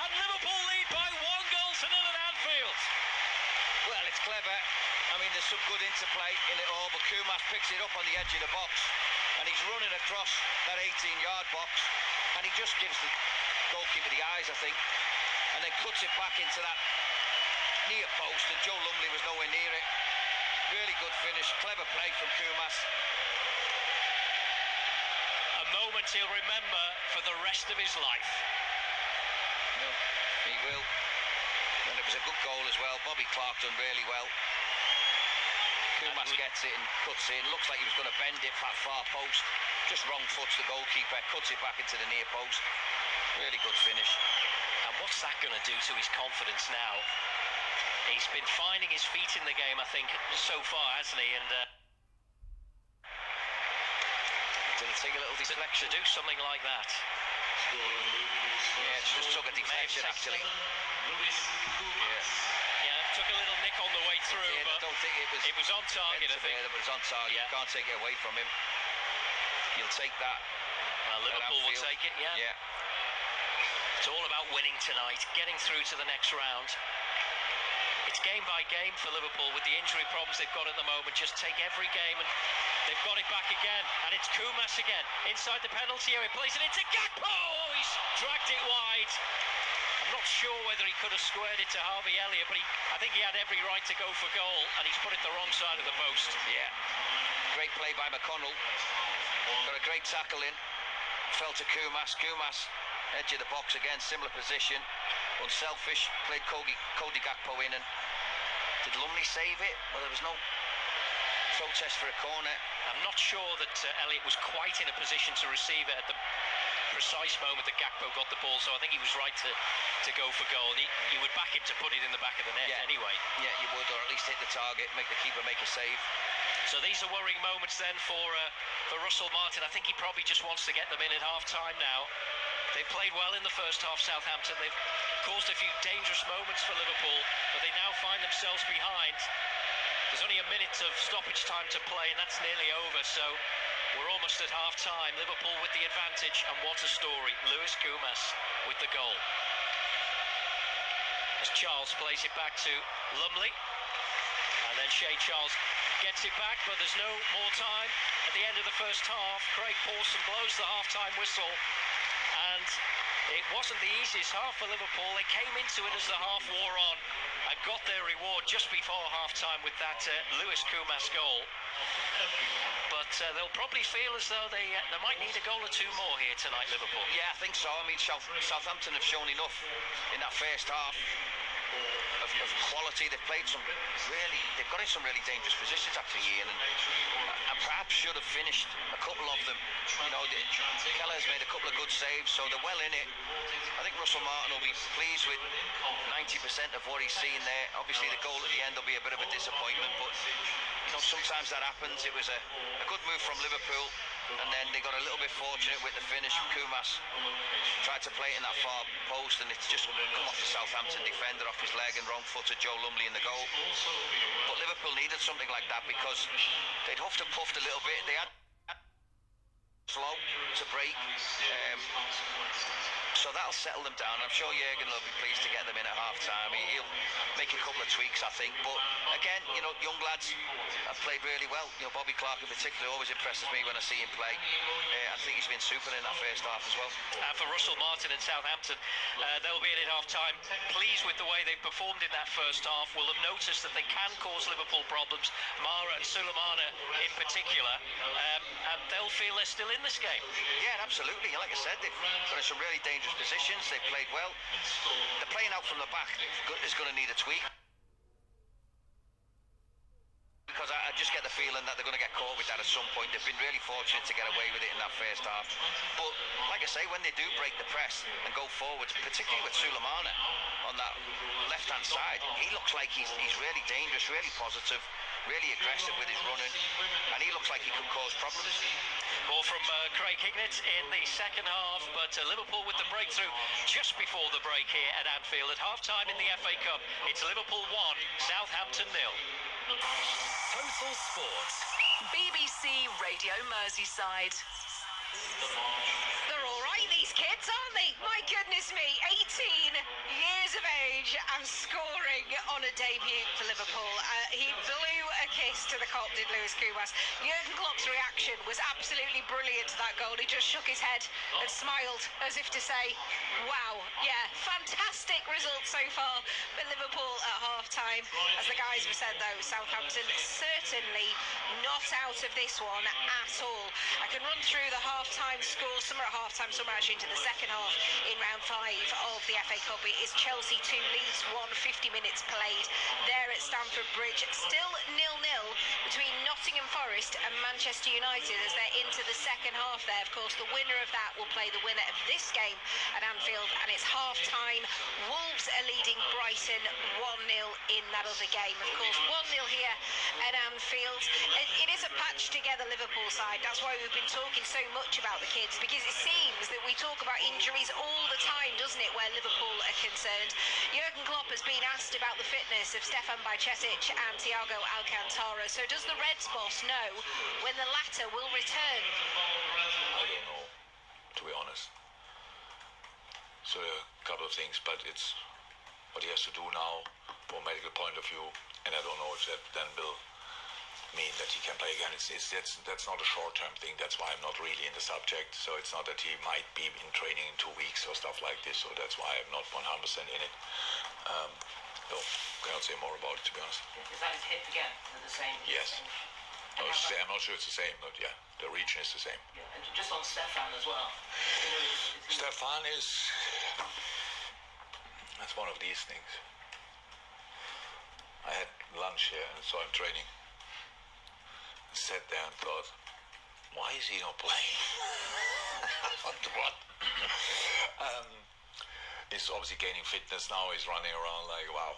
and Liverpool lead by 1-0 at Anfield. Well, it's clever. I mean, there's some good interplay in it all, but Kumas picks it up on the edge of the box, and he's running across that 18-yard box, and he just gives the goalkeeper the eyes, I think, and then cuts it back into that near post, and Joe Lumley was nowhere near it. Really good finish, clever play from Kumas. A moment he'll remember for the rest of his life. No, he will. And it was a good goal as well. Bobby Clark done really well. Kumas gets it and cuts in. Looks like he was going to bend it far post. Just wrong foots the goalkeeper, cuts it back into the near post. Really good finish. And what's that going to do to his confidence now? He's been finding his feet in the game, I think, so far, hasn't he? And did it take a little deflection? To do something like that. Yeah, it just took a deflection, actually. Yeah, took a little nick on the way through, but I don't think it was on target, I think. But it was on target. Yeah. You can't take it away from him. You'll take that. Liverpool will take it, yeah. It's all about winning tonight, getting through to the next round. It's game by game for Liverpool with the injury problems they've got at the moment. Just take every game and they've got it back again. And it's Kumas again inside the penalty area. Plays it into Gakpo. Oh, he's dragged it wide. I'm not sure whether he could have squared it to Harvey Elliott, but I think he had every right to go for goal, and he's put it the wrong side of the post. Yeah. Great play by McConnell. Got a great tackle in. Fell to Kumas. Kumas, edge of the box again, similar position. Unselfish. Played Cody Gakpo in, and did Lumley save it? Well, there was no protest for a corner. I'm not sure that Elliott was quite in a position to receive it at the precise moment that Gakpo got the ball, so I think he was right to go for goal. You would back him to put it in the back of the net anyway. Yeah, you would, or at least hit the target, make the keeper make a save. So these are worrying moments then for Russell Martin. I think he probably just wants to get them in at half-time now. They've played well in the first half, Southampton. They've caused a few dangerous moments for Liverpool, but they now find themselves behind. There's only a minute of stoppage time to play, and that's nearly over, so we're almost at half-time. Liverpool with the advantage, and what a story. Lewis Kumas with the goal. As Charles plays it back to Lumley, and then Shea Charles gets it back, but there's no more time. At the end of the first half, Craig Pawson blows the half-time whistle, and it wasn't the easiest half for Liverpool. They came into it as the half wore on and got their reward just before half-time with that Lewis Kumas goal. But they'll probably feel as though they might need a goal or two more here tonight, Liverpool. Yeah, I think so. I mean, Southampton have shown enough in that first half of quality. They've played they've got in some really dangerous positions actually, Ian, and perhaps should have finished a couple of them. You know, Kelleher's made a couple of good saves, so they're well in it. I think Russell Martin will be pleased with 90% of what he's seen there. Obviously the goal at the end will be a bit of a disappointment, but you know, sometimes that happens. It was a good move from Liverpool, and then they got a little bit fortunate with the finish. Kumas tried to play it in that far post, and it's just come off the Southampton defender, off his leg, and wrong-footed Joe Lumley in the goal. But Liverpool needed something like that because they'd huffed and puffed a little bit. They had slow to break, so that'll settle them down. I'm sure Jurgen will be pleased to get them in at half-time. He'll make a couple of tweaks, I think. But again, you know, young lads have played really well. You know, Bobby Clark in particular always impresses me when I see him play. I think he's been super in that first half as well. For Russell Martin and Southampton, they'll be in at half-time pleased with the way they've performed in that first half. Will have noticed that they can cause Liverpool problems, Mara and Sulemana in particular, and they'll feel they're still in this game. Yeah, absolutely. Like I said, they've got in some really dangerous positions. They've played well. The playing out from the back is going to need a tweak, because I just get the feeling that they're going to get caught with that at some point. They've been really fortunate to get away with it in that first half. But like I say, when they do break the press and go forwards, particularly with Sulemana on that left-hand side, he looks like he's really dangerous, really positive, really aggressive with his running, and he looks like he could cause problems. More from Craig Hignett in the second half, but Liverpool with the breakthrough just before the break here at Anfield. At half-time in the FA Cup, it's Liverpool 1, Southampton 0. Total Sport. BBC Radio Merseyside. They're all right, these fast kids, aren't they? My goodness me, 18 years of age and scoring on a debut for Liverpool. He blew a kiss to the cop, did Lewis Kubas. Jurgen Klopp's reaction was absolutely brilliant to that goal. He just shook his head and smiled as if to say, wow, yeah, fantastic result so far for Liverpool at half-time. As the guys have said, though, Southampton certainly not out of this one at all. I can run through the half-time score. Some are at half-time, some are actually into the second half in round 5 of the FA Cup. It is Chelsea 2, Leeds 1, 50 minutes played there at Stamford Bridge. Still 0-0 between Nottingham Forest and Manchester United as they're into the second half there. Of course, the winner of that will play the winner of this game at Anfield, and it's half-time. Wolves are leading Brighton 1-0 in that other game. Of course, 1-0 here at Anfield. It is a patched-together Liverpool side. That's why we've been talking so much about the kids, because it seems that we talk about injuries all the time, doesn't it, where Liverpool are concerned. Jurgen Klopp has been asked about the fitness of Stefan Bajcetic and Thiago Alcantara. So does the Reds boss know when the latter will return? I don't know, to be honest. So a couple of things, but it's what he has to do now from a medical point of view, and I don't know if that then will mean that he can play again. That's not a short-term thing. That's why I'm not really in the subject. So it's not that he might be in training in 2 weeks or stuff like this. So that's why I'm not 100% in it. No, cannot say more about it, to be honest. Is that his hip again? Is it the same? Yes. No, I'm not sure it's the same, but yeah, the region is the same. Yeah. And just on Stefan as well. Stefan is... That's one of these things. I had lunch here and saw him training. Sat there and thought, why is he not playing? What? He's obviously gaining fitness now. He's running around like, wow,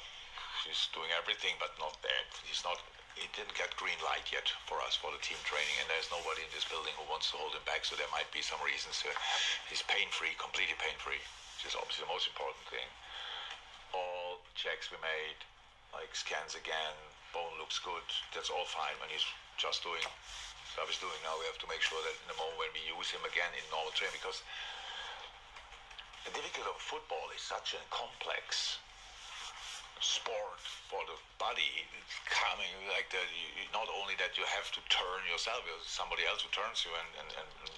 he's doing everything, but not that. He didn't get green light yet for us for the team training, and there's nobody in this building who wants to hold him back. So there might be some reasons. He's pain-free, completely pain-free, which is obviously the most important thing. All checks we made, like scans again, bone looks good. That's all fine when he's just doing stuff he's doing now. We have to make sure that in the moment when we use him again in normal training, because the difficulty of football is such a complex sport for the body. It's coming like that. Not only that you have to turn yourself, there's somebody else who turns you and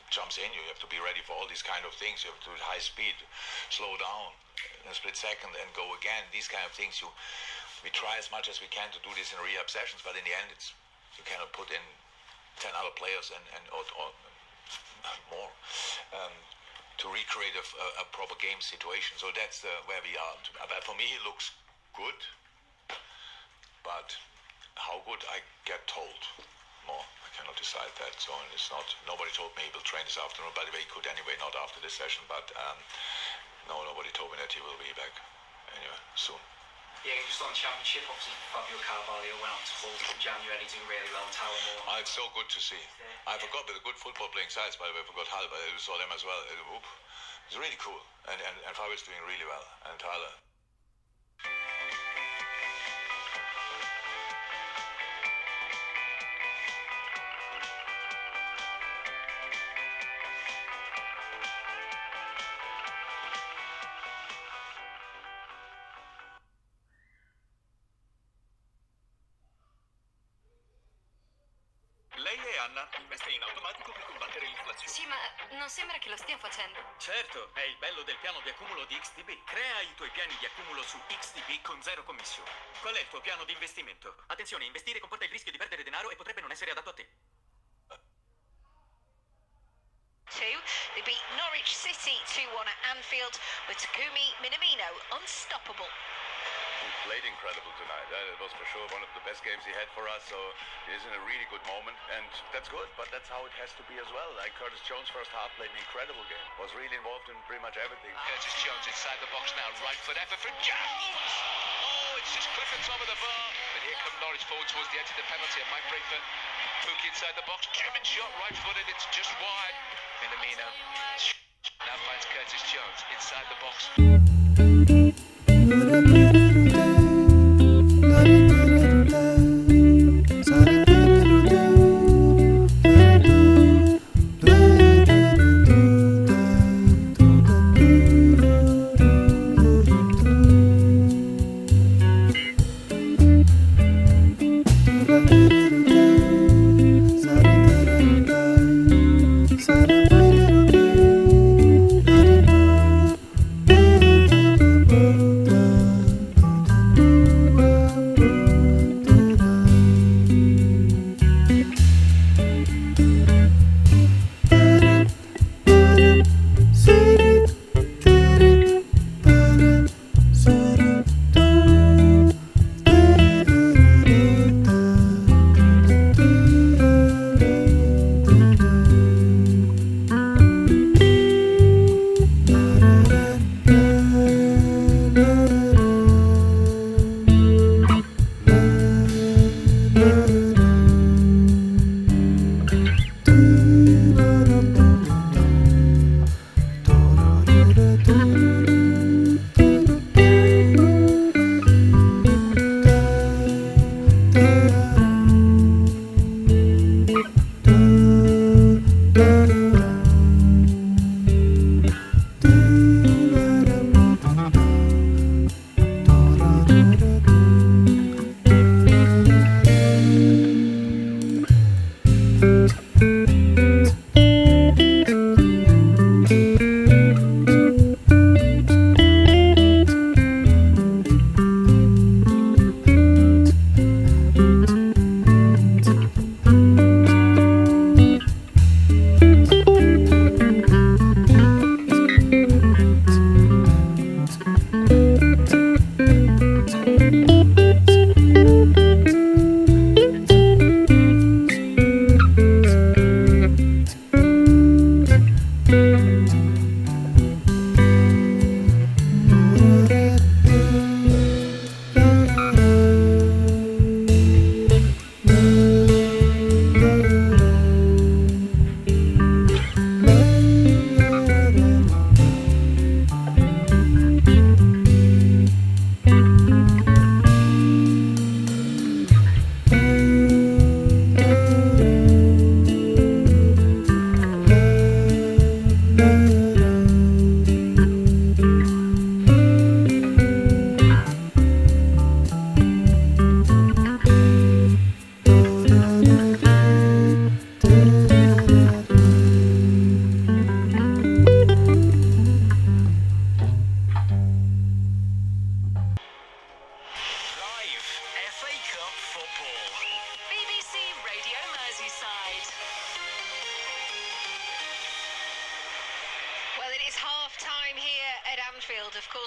jumps in you. You have to be ready for all these kind of things. You have to do it high speed, slow down in a split second and go again. These kind of things we try as much as we can to do this in rehab sessions, but in the end you cannot put in 10 other players or more to recreate a proper game situation. So that's where we are. But for me, he looks good, but how good I get told more. I cannot decide that. So it's not. Nobody told me he will train this afternoon. By the way, he could anyway, not after this session. But no, nobody told me that he will be back anyway soon. Yeah, just on Championship, obviously Fabio Carvalho went on to Hull in January, doing really well in Tower Moor. It's so good to see. I forgot the good football playing sides, by the way. I forgot Hull, but I saw them as well. It's really cool. And Fabio's doing really well. And Tyler. Lei è Anna, investe in automatico per combattere l'inflazione. Sì, ma non sembra che lo stia facendo. Certo, è il bello del piano di accumulo di XTB. Crea i tuoi piani di accumulo su XTB con 0 commissione. Qual è il tuo piano di investimento? Attenzione, investire comporta il rischio di perdere denaro e potrebbe non essere adatto a te. They beat Norwich City 2-1 at Anfield with Takumi Minamino unstoppable. He played incredible tonight. It was for sure one of the best games he had for us, so he is in a really good moment, and that's good, but that's how it has to be as well. Like Curtis Jones first half played an incredible game, was really involved in pretty much everything. Curtis Jones inside the box now, right foot effort for Jones! Oh, it's just clipped on top of the bar, but here come Norwich forward towards the edge of the penalty, and Mike Brayford, Pookie inside the box, German shot, right footed, it's just wide. Minamino now finds Curtis Jones inside the box.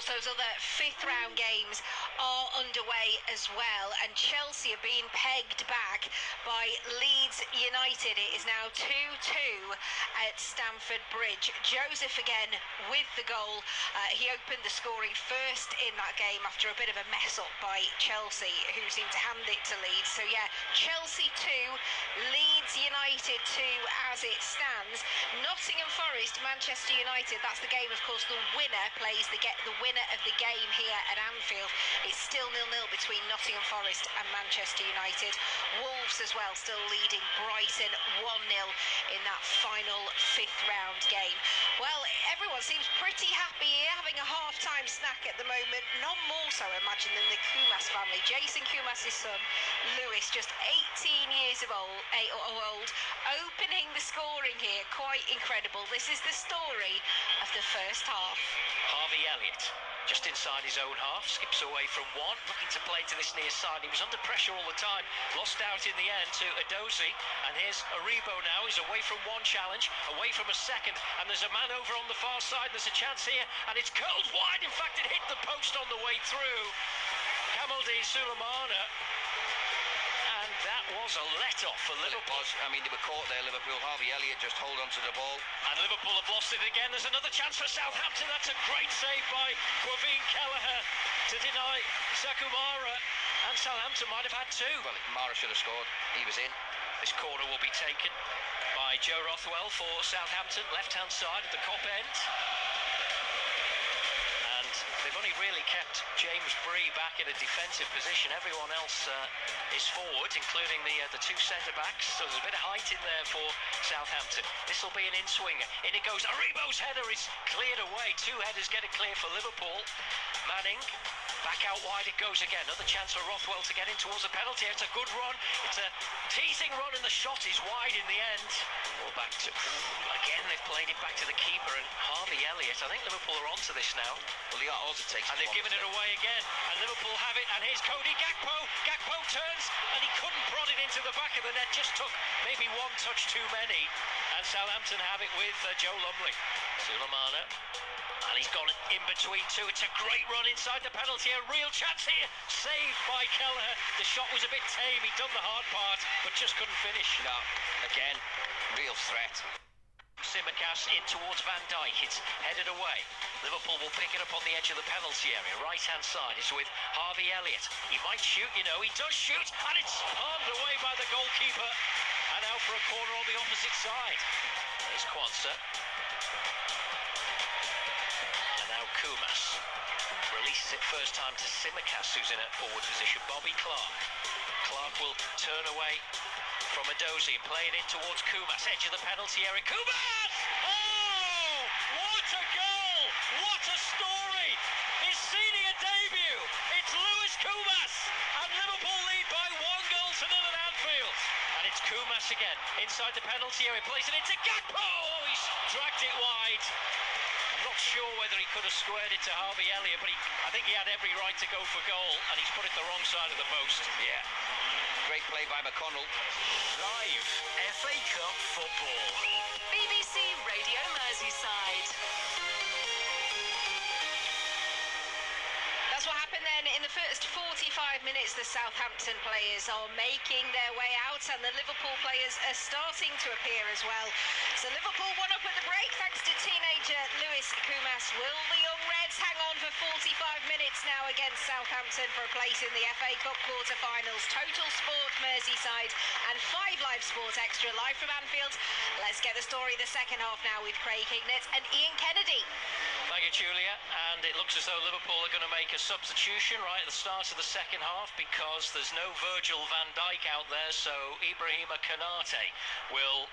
course, those other fifth-round games are underway as well, and Chelsea are being pegged back by Leeds United. It is now 2-2 at Stamford Bridge. Joseph again with the goal. He opened the scoring first in that game after a bit of a mess-up by Chelsea, who seemed to hand it to Leeds. So yeah, Chelsea 2, Leeds United 2 as it stands. Nottingham Forest, Manchester United, that's the game, of course. The winner plays the winner of the game here at Anfield. It's still 0-0 between Nottingham Forest and Manchester United. Wolves as well still leading Brighton 1-0 in that final fifth-round game. Well, everyone seems pretty happy here, having a half-time snack at the moment. None more so, I imagine, than the Kumas family. Jason Kumas' son, Lewis, just 18 years of old, opening the scoring here. Quite incredible. This is the story of the first half. Harvey Elliott, just inside his own half, skips away from one, looking to play to this near side. He was under pressure all the time, lost out in the end to Edozie, and here's Aribo now. He's away from one challenge, away from a second, and there's a man over on the far side. There's a chance here, and it's curled wide. In fact, it hit the post on the way through. Kamaldeen Sulemana. And that was a let-off for Liverpool. I mean, they were caught there, Liverpool. Harvey Elliott just hold on to the ball. And Liverpool have lost it again. There's another chance for Southampton. That's a great save by Quaveen Kelleher to deny Sakumara. And Southampton might have had two. Well, Mara should have scored. He was in. This corner will be taken by Joe Rothwell for Southampton, left-hand side at the Kop end. They've only really kept James Bree back in a defensive position. Everyone else is forward, including the two centre-backs. So there's a bit of height in there for Southampton. This will be an in-swinger. In it goes. Aribo's header is cleared away. Two headers get it clear for Liverpool. Manning, back out wide it goes again. Another chance for Rothwell to get in towards the penalty. It's a good run. It's a teasing run, and the shot is wide in the end. Ball back to... again, they've played it back to the keeper, and Harvey Elliott. I think Liverpool are onto this now. Well, he also takes and they've given it away again, and Liverpool have it, and here's Cody Gakpo. Gakpo turns, and he couldn't prod it into the back of the net, just took maybe one touch too many, and Southampton have it with Joe Lumley. Sulemana, and he's gone in between two. It's a great run inside the penalty, a real chance here, saved by Kelleher. The shot was a bit tame, he'd done the hard part, but just couldn't finish. No, again, real threat. Tsimikas in towards Van Dijk. It's headed away. Liverpool will pick it up on the edge of the penalty area. Right-hand side is with Harvey Elliott. He might shoot, you know. He does shoot, and it's palmed away by the goalkeeper. And out for a corner on the opposite side. There's Kwanzaa. And now Kumas releases it first time to Tsimikas, who's in a forward position. Bobby Clark. Clark will turn away from Edozie and play it in towards Kumas, edge of the penalty area. Kumas! Oh! What a goal! What a story! His senior debut! It's Lewis Kumas! And Liverpool lead by 1-0 at Anfield. And it's Kumas again, inside the penalty area, plays it into Gakpo! Oh, he's dragged it wide. I'm not sure whether he could have squared it to Harvey Elliott, but I think he had every right to go for goal, and he's put it the wrong side of the post. Yeah. Great play by McConnell. Live FA Cup football. BBC Radio Merseyside. That's what happened then in the first 45 minutes. The Southampton players are making their way out, and the Liverpool players are starting to appear as well. So Liverpool one up at the break thanks to teenager Lewis Kumas. Will the Young Reds hang on for 45 minutes now against Southampton for a place in the FA Cup quarter-finals? Total Sport Merseyside and 5 Live Sport Extra live from Anfield. Let's get the story the second half now with Craig Hignett and Ian Kennedy. Thank you, Julia. And it looks as though Liverpool are going to make a substitution right at the start of the second half, because there's no Virgil van Dijk out there, so Ibrahima Konate will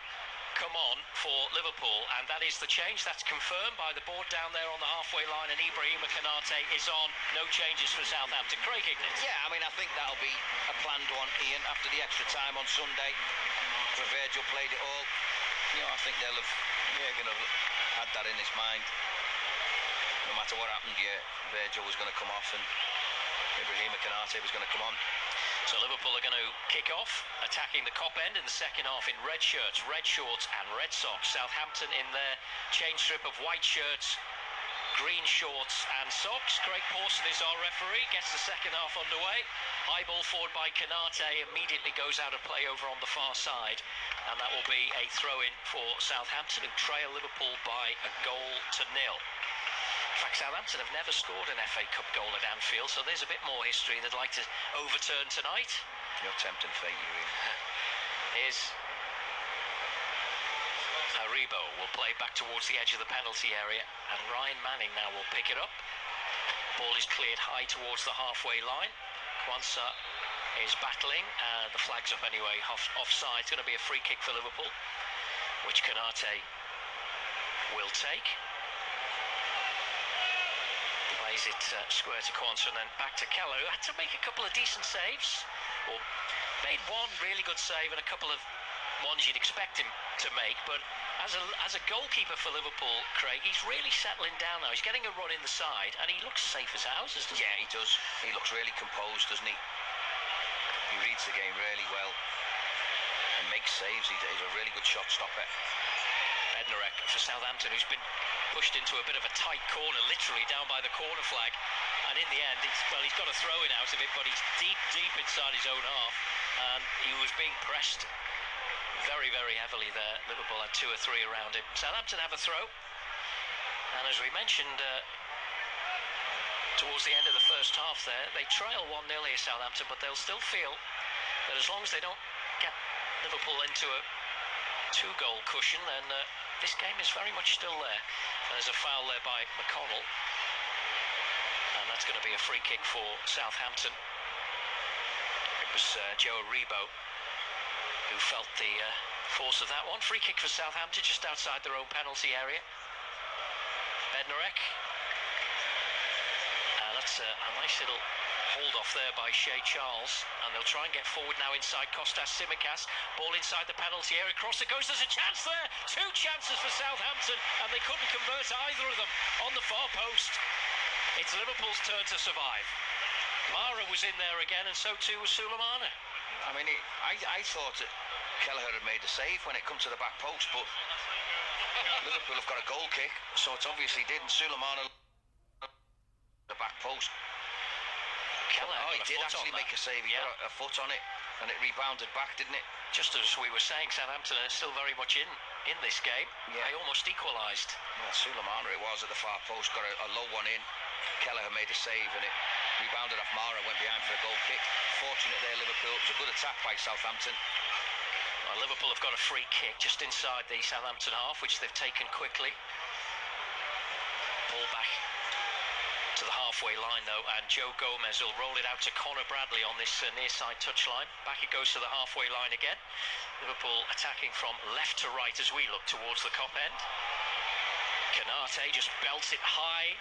come on for Liverpool, and that is the change. That's confirmed by the board down there on the halfway line, and Ibrahima Konate is on. No changes for Southampton. Craig Hignett. Yeah, I mean, I think that'll be a planned one, Ian, after the extra time on Sunday, where Virgil played it all. You know, I think they'll have, going to have had that in his mind. No matter what happened, Virgil was going to come off and Ibrahima Konate was going to come on. So Liverpool are going to kick off, attacking the Kop end in the second half in red shirts, red shorts and red socks. Southampton in their change strip of white shirts, green shorts and socks. Craig Pawson is our referee, gets the second half underway. High ball forward by Canate, immediately goes out of play over on the far side, and that will be a throw-in for Southampton, who trail Liverpool by a goal to nil. In fact, Southampton have never scored an FA Cup goal at Anfield, so there's a bit more history they'd like to overturn tonight. You're tempting fate, you really. Here's Aribo, will play back towards the edge of the penalty area, and Ryan Manning now will pick it up. Ball is cleared high towards the halfway line. Kwanzaa is battling, and the flag's up anyway, offside. It's going to be a free kick for Liverpool, which Canate will take. Plays it square to Kwanzaa and then back to Keller, who had to make a couple of decent saves, or made one really good save and a couple of ones you'd expect him to make. But as a goalkeeper for Liverpool, Craig, he's really settling down now. He's getting a run in the side, and he looks safe as houses, doesn't he? Yeah, he does. He looks really composed, doesn't he? He reads the game really well and makes saves. He's a really good shot stopper. Bednarek for Southampton, who's been pushed into a bit of a tight corner, literally down by the corner flag, and in the end, he's got a throw-in out of it, but he's deep inside his own half, and he was being pressed very, very heavily there. Liverpool had 2 or 3 around him. Southampton have a throw, and as we mentioned towards the end of the first half there, they trail 1-0 here, Southampton, but they'll still feel that as long as they don't get Liverpool into a 2-goal cushion, then this game is very much still there. There's a foul there by McConnell, and that's going to be a free kick for Southampton. It was Joe Aribo who felt the force of that one. Free kick for Southampton just outside their own penalty area. Bednarek, that's a nice little hold off there by Shea Charles, and they'll try and get forward now inside Kostas Tsimikas. Ball inside the penalty area, across it goes. There's a chance there, 2 chances for Southampton, and they couldn't convert either of them on the far post. It's Liverpool's turn to survive. Mara was in there again, and so too was Sulemana. I mean, I thought that Kelleher had made a save when it comes to the back post, but Liverpool have got a goal kick, so it's obviously did, and Sulemana the back post. He did actually make a save. He got a foot on it, and it rebounded back, didn't it? Just as we were saying, Southampton are still very much in this game. Yeah. They almost equalised. Well, Sulemana it was at the far post, got a low one in. Kelleher made a save, and it rebounded off Mara, went behind for a goal kick. Fortunate there, Liverpool. It was a good attack by Southampton. Well, Liverpool have got a free kick just inside the Southampton half, which they've taken quickly. Ball back to the halfway line though, and Joe Gomez will roll it out to Conor Bradley on this near side touchline. Back it goes to the halfway line again. Liverpool attacking from left to right as we look towards the Kop end. Canate just belts it high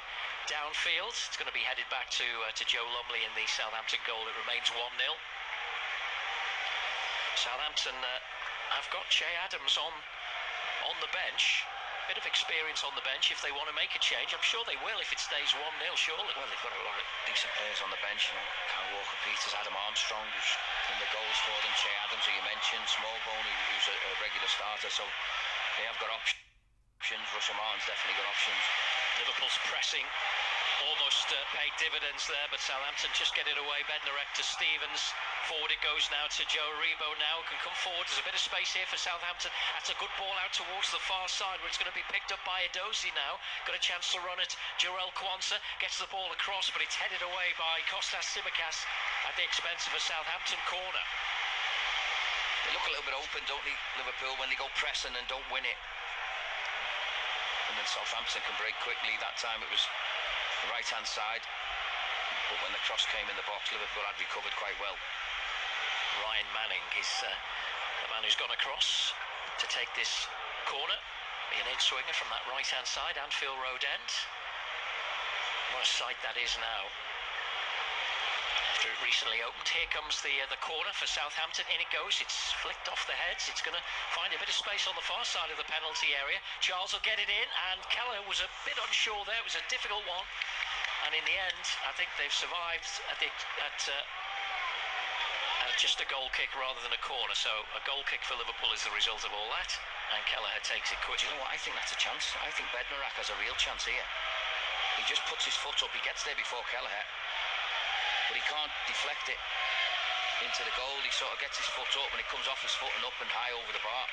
downfield. It's going to be headed back to Joe Lumley in the Southampton goal. It remains 1-0. Southampton have got Che Adams on the bench. Bit of experience on the bench if they want to make a change. I'm sure they will if it stays 1-0, surely. Well, they've got a lot of decent players on the bench, you know. Kyle Walker-Peters, Adam Armstrong, who's in the goals for them. Che Adams, who you mentioned, Smallbone, who's a regular starter. So they have got options. Russell Martin's definitely got options. Liverpool's pressing almost paid dividends there, but Southampton just get it away. Bednarek to Stevens. Forward it goes now to Joe Aribo now, can come forward. There's a bit of space here for Southampton. That's a good ball out towards the far side, where it's going to be picked up by Edozie now. Got a chance to run it. Jarell Kwanzaa gets the ball across, but it's headed away by Kostas Tsimikas at the expense of a Southampton corner. They look a little bit open, don't they, Liverpool, when they go pressing and don't win it. And then Southampton can break quickly. That time it was the right-hand side, but when the cross came in the box, Liverpool had recovered quite well. Ryan Manning is the man who's gone across to take this corner. Be an in-swinger from that right-hand side, Anfield Road end. What a sight that is now. After it recently opened, here comes the corner for Southampton. In it goes. It's flicked off the heads. It's going to find a bit of space on the far side of the penalty area. Charles will get it in, and Keller was a bit unsure there. It was a difficult one, and in the end, I think they've survived at just a goal kick rather than a corner. So a goal kick for Liverpool is the result of all that, and Kelleher takes it quickly. Do you know what? I think that's a chance. I think Bednarek has a real chance here. just puts his foot up. He gets there before Kelleher, but he can't deflect it into the goal. He sort of gets his foot up and it comes off his foot and up and high over the bar.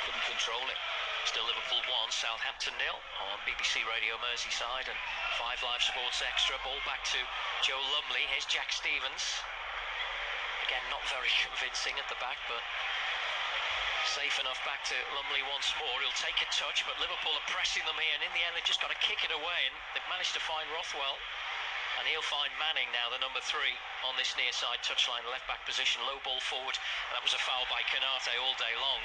Couldn't control it. Still Liverpool 1, Southampton 0 on BBC Radio Merseyside and 5 Live Sports Extra. Ball back to Joe Lumley. Here's Jack Stevens. Again, not very convincing at the back, but safe enough. Back to Lumley once more. He'll take a touch, but Liverpool are pressing them here, and in the end they've just got to kick it away, and they've managed to find Rothwell. And he'll find Manning now, the number 3, on this near side touchline, left back position, low ball forward. That was a foul by Canate all day long.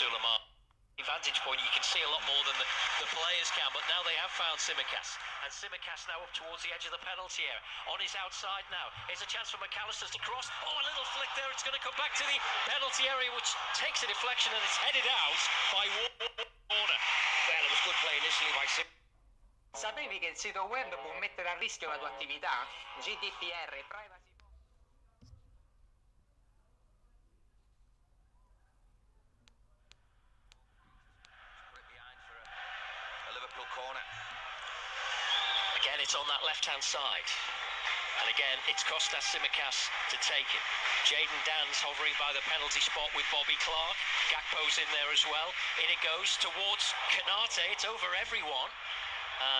Suleiman. Vantage point, you can see a lot more than the players can, but now they have found Tsimikas, and Tsimikas now up towards the edge of the penalty area. On his outside now, here's a chance for McAllister to cross. Oh, a little flick there, it's going to come back to the penalty area, which takes a deflection and it's headed out by Warner. Well, it was good play initially by Tsimikas. Sapevi che il sito web può mettere a rischio la tua attività? GDPR, privacy. Liverpool corner. Again, it's on that left-hand side. And again, it's Kostas Tsimikas to take it. Jayden Dan's hovering by the penalty spot with Bobby Clark. Gakpo's in there as well. In it goes towards Konate. It's over everyone.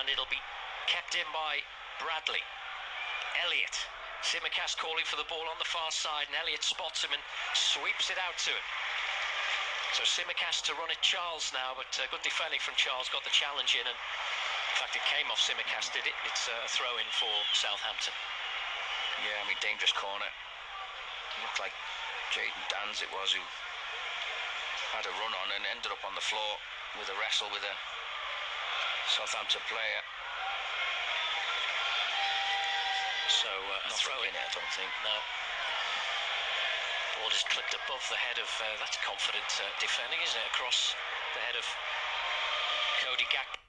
And it'll be kept in by Bradley. Elliott. Tsimikas calling for the ball on the far side, and Elliott spots him and sweeps it out to him. So Tsimikas to run it Charles now, but good defending from Charles, got the challenge in, and in fact it came off Tsimikas, did it? It's a throw-in for Southampton. Yeah, I mean, dangerous corner. It looked like Jayden Dan's it was, who had a run on and ended up on the floor with a wrestle with a Southampton player. So not throw-in, I don't think. No. Ball is clipped above the head of, that's confident defending, isn't it? Across the head of Cody Gakpo.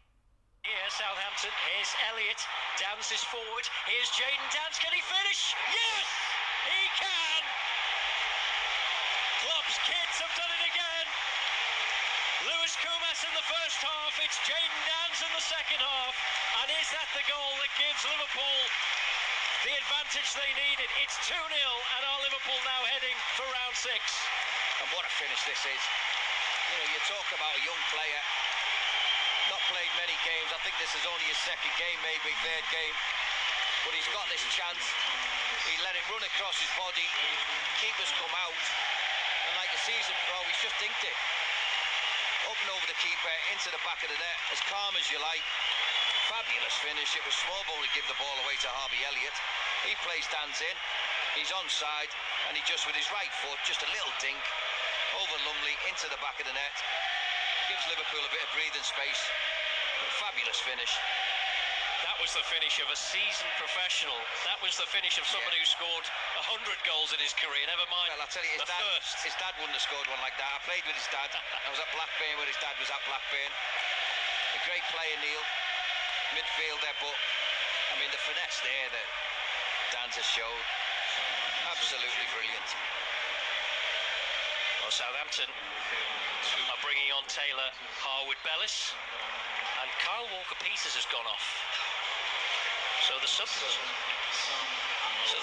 Here, Southampton, here's Elliott, Downs is forward, here's Jayden Downs, can he finish? Yes, he can! Klopp's kids have done it again. Lewis Koumas in the first half, it's Jayden Downs in the second half, and is that the goal that gives Liverpool the advantage they needed? It's 2-0, and are Liverpool now heading for round 6? And what a finish this is. You know, you talk about a young player, not played many games. I think this is only his second game, maybe third game. But he's got this chance. He let it run across his body. Keepers come out. And like a seasoned pro, he's just dinked it. Up and over the keeper, into the back of the net, as calm as you like. Fabulous finish. It was Smallbone to give the ball away to Harvey Elliott. He plays Dan's in. He's onside, and he just with his right foot, just a little dink over Lumley into the back of the net. Gives Liverpool a bit of breathing space. A fabulous finish. That was the finish of a seasoned professional. That was the finish of someone who scored 100 goals in his career. Never mind. Well, I'll tell you, his dad wouldn't have scored one like that. I played with his dad. I was at Blackburn where his dad was at Blackburn. A great player, Neil. Midfielder, but I mean the finesse there that Dan's has showed, absolutely brilliant. Well, Southampton are bringing on Taylor Harwood-Bellis, and Kyle Walker-Peters has gone off. So the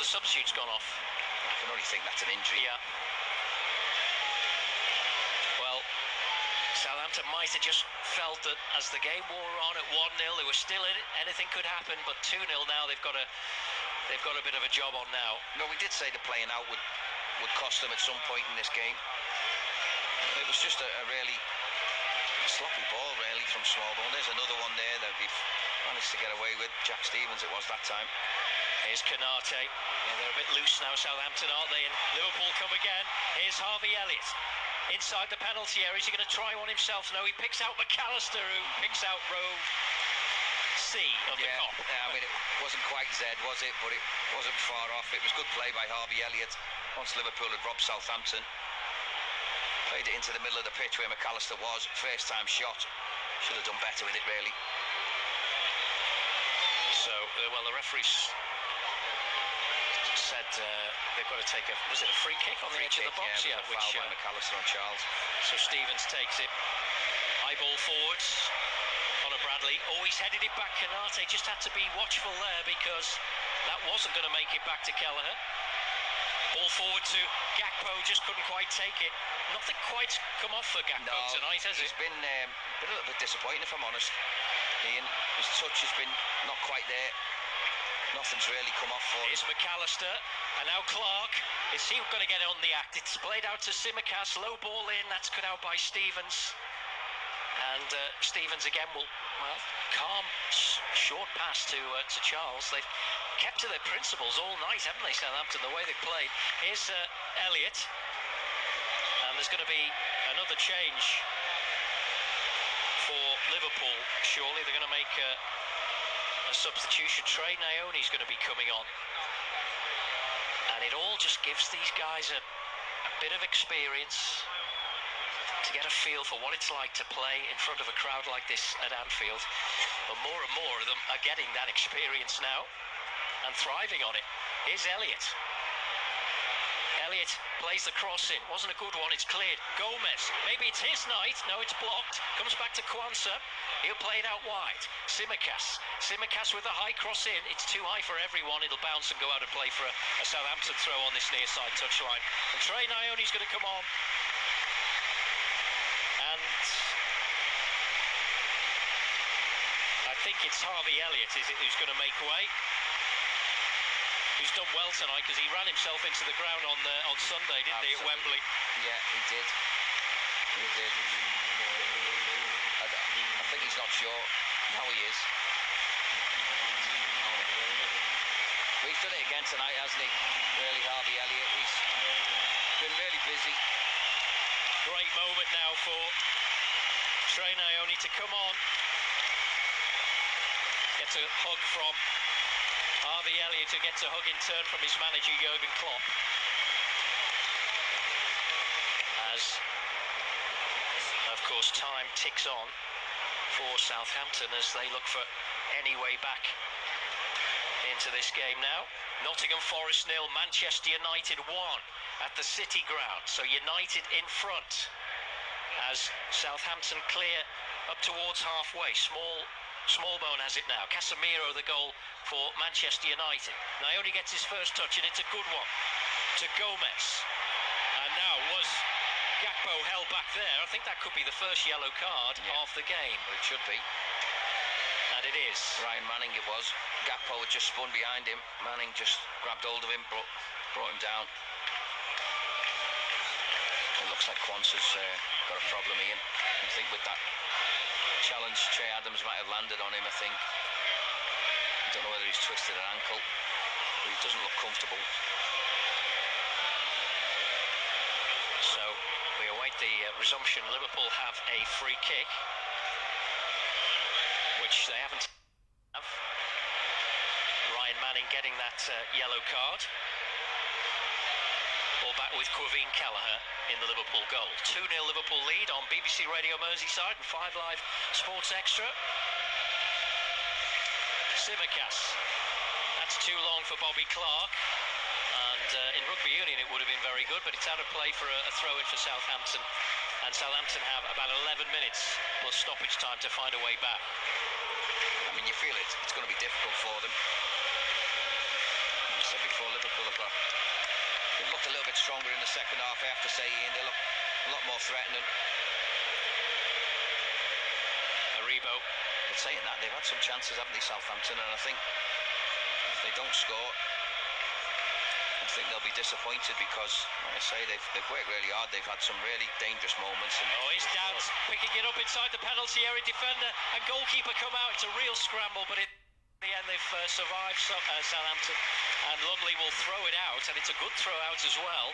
substitute's gone off. I can only think that's an injury. Yeah. Well, Southampton might have just felt that as the game wore on at 1-0, they were still in it. Anything could happen, but 2-0 now. They've got a bit of a job on now. No, we did say the playing out would cost them at some point in this game. It was just a really sloppy ball, really, from Smallbone. There's another one there that we've managed to get away with. Jack Stevens, it was that time. Here's Konate. Yeah, they're a bit loose now, Southampton, aren't they? And Liverpool come again. Here's Harvey Elliott. Inside the penalty area, is he going to try one himself? No, he picks out McAllister, who picks out row C of the Kop. Yeah, I mean, it wasn't quite Z, was it? But it wasn't far off. It was good play by Harvey Elliott. Once Liverpool had robbed Southampton, played it into the middle of the pitch where McAllister was. First time shot. Should have done better with it, really. So, well, the referees said they've got to take was it a free kick on the edge of the box? Yeah, which foul by McAllister on Charles. So Stevens takes it. High ball forwards. Conor Bradley. Oh, he's headed it back. Konate just had to be watchful there because that wasn't going to make it back to Kelleher. Ball forward to Gakpo, just couldn't quite take it. Nothing quite come off for Gakpo tonight, has it? He's been a little bit disappointing, if I'm honest. Ian, his touch has been not quite there. Nothing's really come off for him. Here's McAllister, and now Clark. Is he going to get on the act? It's played out to Tsimikas, low ball in, that's cut out by Stevens. And Stevens again will, well, calm, short pass to Charles. They've kept to their principles all night, haven't they, Southampton, the way they've played. Here's Elliott. And there's going to be another change for Liverpool. Surely they're going to make a substitution. Trey Naoni's going to be coming on. And it all just gives these guys a bit of experience to get a feel for what it's like to play in front of a crowd like this at Anfield. But more and more of them are getting that experience now and thriving on it. Here's Elliott. Elliott plays the cross in. Wasn't a good one. It's cleared. Gomez. Maybe it's his night. No, it's blocked. Comes back to Kwanzaa. He'll play it out wide. Tsimikas. Tsimikas with a high cross in. It's too high for everyone. It'll bounce and go out and play for a Southampton throw on this near side touchline. And Trey Naoni's going to come on. And I think it's Harvey Elliott who's going to make way. Who's done well tonight because he ran himself into the ground on Sunday, didn't he, at Wembley? Yeah, he did. He did. I think he's not sure. Now he is. But he's done it again tonight, hasn't he? Really, Harvey Elliott. He's been really busy. Great moment now for Trey Naoni to come on. Gets a hug from Harvey Elliott, who gets a hug in turn from his manager, Jurgen Klopp. As, of course, time ticks on for Southampton as they look for any way back into this game now. Nottingham Forest 0, Manchester United 1 at the City Ground. So United in front as Southampton clear up towards halfway. Smallbone has it now. Casemiro the goal for Manchester United. Naoni gets his first touch and it's a good one to Gomez. And now was Gakpo held back there. I think that could be the first yellow card of the game. Well, it should be. And it is. Ryan Manning it was. Gakpo had just spun behind him. Manning just grabbed hold of him, brought him down. It looks like Kwanzaa's got a problem, Ian. I think with that challenge, Che Adams might have landed on him, I think. I don't know whether he's twisted an ankle, but he doesn't look comfortable. So we await the resumption. Liverpool have a free kick, which they haven't have. Ryan Manning getting that yellow card. Ball back with Quaveen Kelleher in the Liverpool goal. 2-0 Liverpool lead on BBC Radio Merseyside and 5 Live Sports Extra. Tsimikas. That's too long for Bobby Clark. And in rugby union it would have been very good, but it's out of play for a throw-in for Southampton. And Southampton have about 11 minutes plus stoppage time to find a way back. I mean, you feel it's going to be difficult for them. I said before, Liverpool have got... They looked a little bit stronger in the second half, I have to say, Ian. They look a lot more threatening. Aribo. But saying that, they've had some chances, haven't they, Southampton? And I think if they don't score, I think they'll be disappointed because, like I say, they've worked really hard. They've had some really dangerous moments. And he's Downs picking it up inside the penalty area. Defender and goalkeeper come out. It's a real scramble, but in the end they've survived Southampton. And Lumley will throw it out, and it's a good throw out as well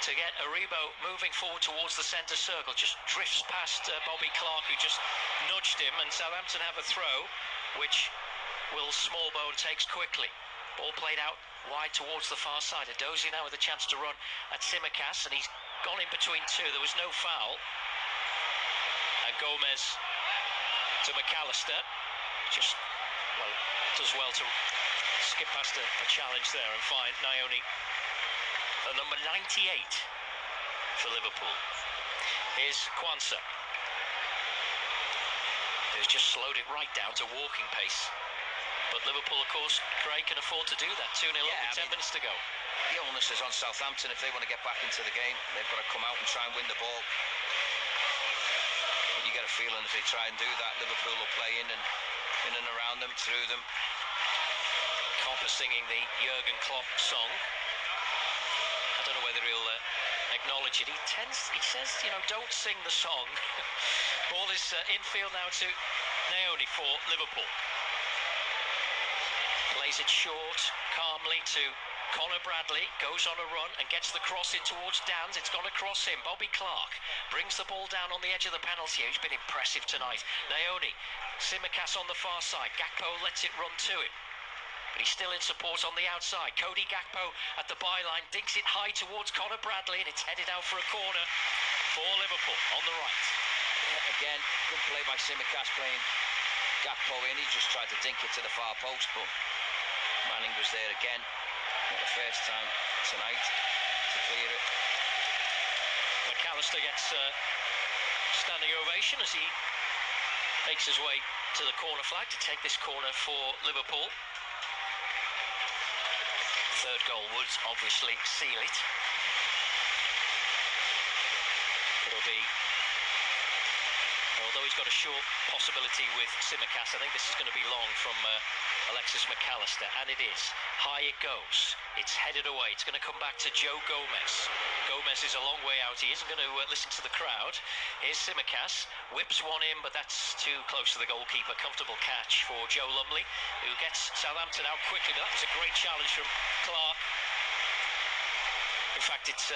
to get Aribo moving forward towards the centre circle. Just drifts past Bobby Clark, who just nudged him, and Southampton have a throw, which Will Smallbone takes quickly. Ball played out wide towards the far side. Edozie now with a chance to run at Tsimikas, and he's gone in between two. There was no foul. And Gomez to McAllister. Just, well, does well to skip past a challenge there and find Naoni at number 98 for Liverpool. Here's Kwanzaa, who's just slowed it right down to walking pace. But Liverpool, of course, Craig, can afford to do that. 2-0 up with 10 minutes to go. The onus is on Southampton. If they want to get back into the game, they've got to come out and try and win the ball. But you get a feeling if they try and do that, Liverpool will play in and around them, through them. Copper singing the Jurgen Klopp song. I don't know whether he'll acknowledge it. He says, you know, don't sing the song. Ball is infield now to Naoni for Liverpool. Plays it short, calmly to Conor Bradley goes on a run and gets the cross in towards Dans. It's gone across him. Bobby Clark brings the ball down on the edge of the penalty area. He's been impressive tonight. Naoni, Tsimikas on the far side. Gakpo lets it run to him, but he's still in support on the outside. Cody Gakpo at the byline, dinks it high towards Conor Bradley, and it's headed out for a corner for Liverpool on the right. Yeah, again, good play by Tsimikas playing Gakpo in. He just tried to dink it to the far post, but Manning was there again. Not the first time tonight to clear it. McAllister gets standing ovation as he makes his way to the corner flag to take this corner for Liverpool. Third goal would obviously seal it. It'll be, although he's got a short possibility with Tsimikas, I think this is going to be long from Alexis McAllister, and it is. High it goes. It's headed away. It's going to come back to Joe Gomez. Gomez is a long way out. He isn't going to listen to the crowd. Here's Tsimikas. Whips one in, but that's too close to the goalkeeper. Comfortable catch for Joe Lumley, who gets Southampton out quickly, but that was a great challenge from Clark. In fact, it's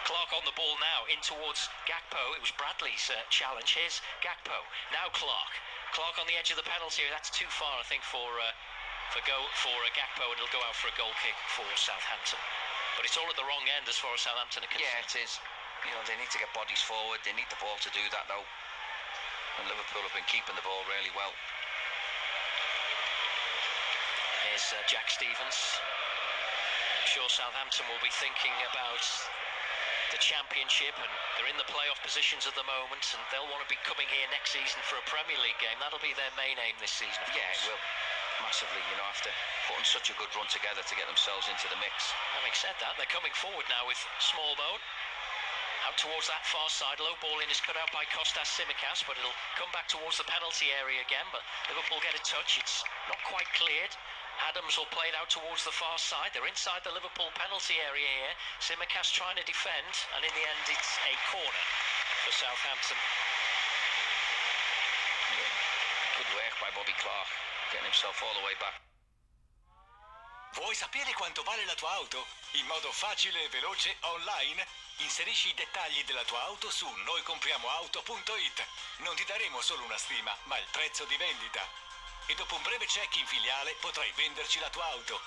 Clark on the ball now, in towards Gakpo. It was Bradley's challenge. Here's Gakpo. Now Clark. Clark on the edge of the penalty area. That's too far, I think, for Gakpo, and he'll go out for a goal kick for Southampton. But it's all at the wrong end as far as Southampton are concerned. Yeah, it is. You know, they need to get bodies forward. They need the ball to do that, though. And Liverpool have been keeping the ball really well. Here's Jack Stevens. I'm sure Southampton will be thinking about the Championship, and they're in the playoff positions at the moment, and they'll want to be coming here next season for a Premier League game. That'll be their main aim this season, of Yeah, course. it will. Massively, you know, after putting such a good run together to get themselves into the mix. Having said that, they're coming forward now with Smallbone. Out towards that far side. Low ball in is cut out by Kostas Tsimikas, but it'll come back towards the penalty area again. But Liverpool get a touch. It's not quite cleared. Adams will play it out towards the far side. They're inside the Liverpool penalty area here. Tsimikas trying to defend, and in the end it's a corner for Southampton. Good work by Bobby Clark, getting himself all the way back. Vuoi sapere quanto vale la tua auto? In modo facile e veloce online? Inserisci i dettagli della tua auto su noicompriamoauto.it. Non ti daremo solo una stima, ma il prezzo di vendita. E dopo un breve check in filiale potrai venderci la tua auto.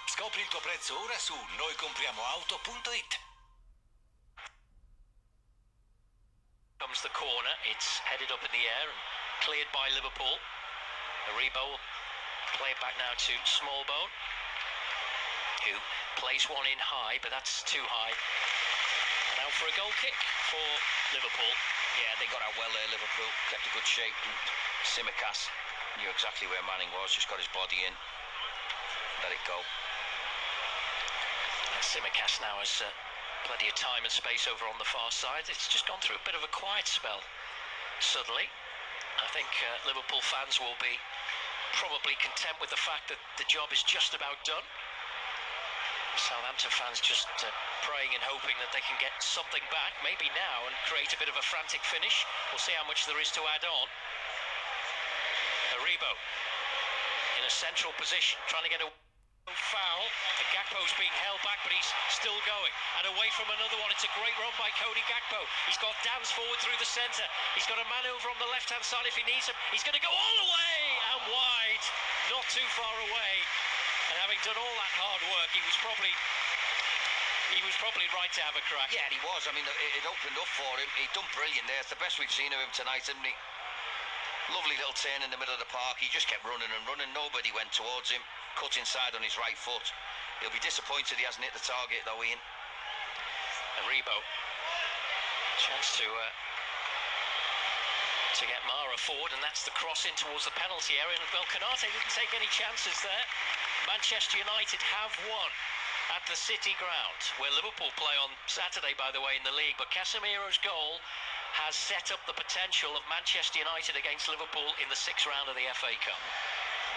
Scopri il tuo prezzo ora su noicompriamoauto.it. Comes the corner. It's headed up in the air and cleared by Liverpool. Aribo will play it back now to Smallbone, who plays one in high, but that's too high. And out for a goal kick for Liverpool. Yeah, they got out well there, Liverpool. Kept a good shape, and Tsimikas knew exactly where Manning was, just got his body in, let it go. And Tsimikas now has plenty of time and space over on the far side. It's just gone through a bit of a quiet spell suddenly. I think Liverpool fans will be probably content with the fact that the job is just about done. Southampton fans just praying and hoping that they can get something back, maybe now, and create a bit of a frantic finish. We'll see how much there is to add on. Aribo in a central position, trying to get a foul. Gakpo's being held back, but he's still going. And away from another one. It's a great run by Cody Gakpo. He's got Dans forward through the centre. He's got a man over on the left-hand side if he needs him. He's going to go all the way and wide. Not too far away. And having done all that hard work, he was probably right to have a crack. Yeah, he was. I mean, it opened up for him. He'd done brilliant there. It's the best we've seen of him tonight, isn't he? Lovely little turn in the middle of the park. He just kept running and running. Nobody went towards him. Cut inside on his right foot. He'll be disappointed he hasn't hit the target, though, Ian. Aribo. Chance to get Mara forward, and that's the cross in towards the penalty area. And well, Canate didn't take any chances there. Manchester United have won at the City Ground, where Liverpool play on Saturday, by the way, in the league. But Casemiro's goal has set up the potential of Manchester United against Liverpool in the 6th round of the FA Cup.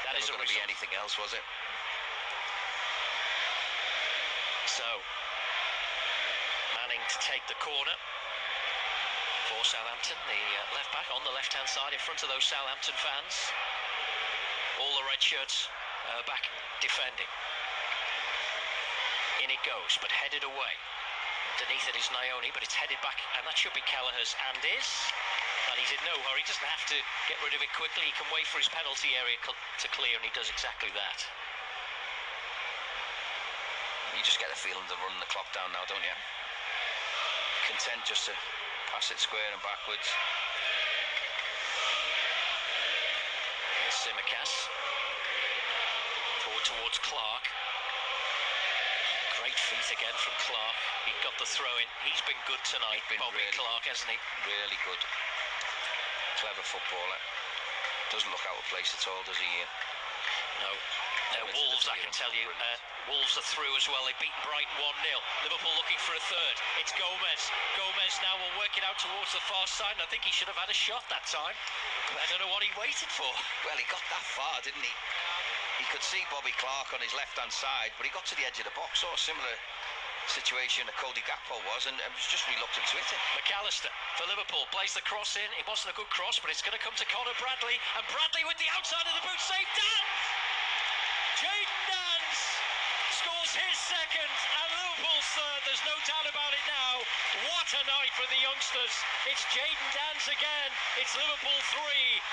That is Never going to be anything else, was it? So, Manning to take the corner for Southampton. The left-back on the left-hand side in front of those Southampton fans. All the red shirts back defending. In it goes, but headed away. Underneath it is Naoni, but it's headed back, and that should be Kelleher's, and is. And he's in no hurry, doesn't have to get rid of it quickly. He can wait for his penalty area to clear, and he does exactly that. You just get the feeling they're running the clock down now, don't you? Content just to pass it square and backwards. Here's Simicas. Forward towards Clark. Great feet again from Clark. He got the throw in. He's been good tonight, Bobby really Clark, hasn't he? Really good. Clever footballer. Doesn't look out of place at all, does he? No. Wolves, I can tell you. Wolves are through as well. They've beaten Brighton 1-0. Liverpool looking for a third. It's Gomez. Gomez now will work it out towards the far side, and I think he should have had a shot that time. I don't know what he waited for. Well, he got that far, didn't he? He could see Bobby Clark on his left-hand side, but he got to the edge of the box. Sort of similar situation that Cody Gakpo was, and was just reluctant to hit it. McAllister for Liverpool plays the cross in. It wasn't a good cross, but it's going to come to Conor Bradley, and Bradley with the outside of the boot save. Dance! Jayden Dance scores his second, and Liverpool's third. There's no doubt about it now. What a night for the youngsters. It's Jayden Dance again. It's Liverpool 3,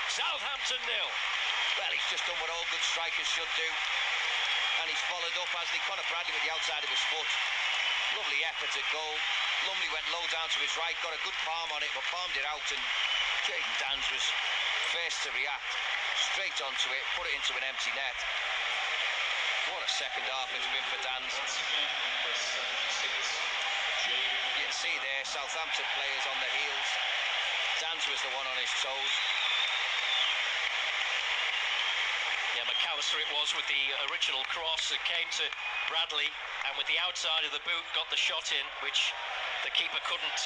Southampton 0. Well, he's just done what all good strikers should do. And he's followed up, hasn't he? Conor Bradley with the outside of his foot. Lovely effort at goal. Lumley went low down to his right, got a good palm on it, but palmed it out, and Jayden Dance was first to react. Straight onto it, put it into an empty net. What a second half it's been for Dance. You can see there, Southampton players on the heels. Dance was the one on his toes. Yeah, McAllister it was with the original cross. It came to Bradley, and with the outside of the boot got the shot in, which the keeper couldn't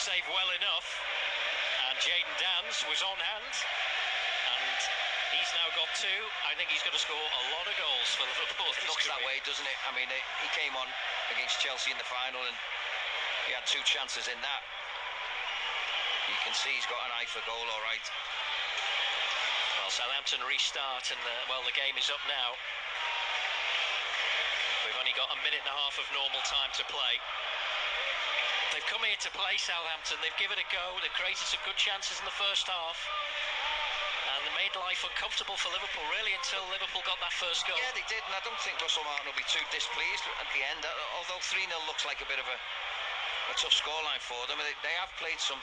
save well enough. And Jayden Dance was on hand, and he's now got two. I think he's going to score a lot of goals for Liverpool. It looks that way, doesn't it? I mean, he came on against Chelsea in the final, and he had two chances in that. You can see he's got an eye for goal, all right. Well, Southampton restart, and the game is up now. We've only got a minute and a half of normal time to play. They've come here to play, Southampton. They've given it a go. They've created some good chances in the first half, and they made life uncomfortable for Liverpool, really, until Liverpool got that first goal. Yeah, they did, and I don't think Russell Martin will be too displeased at the end, although 3-0 looks like a bit of a tough scoreline for them. They have played some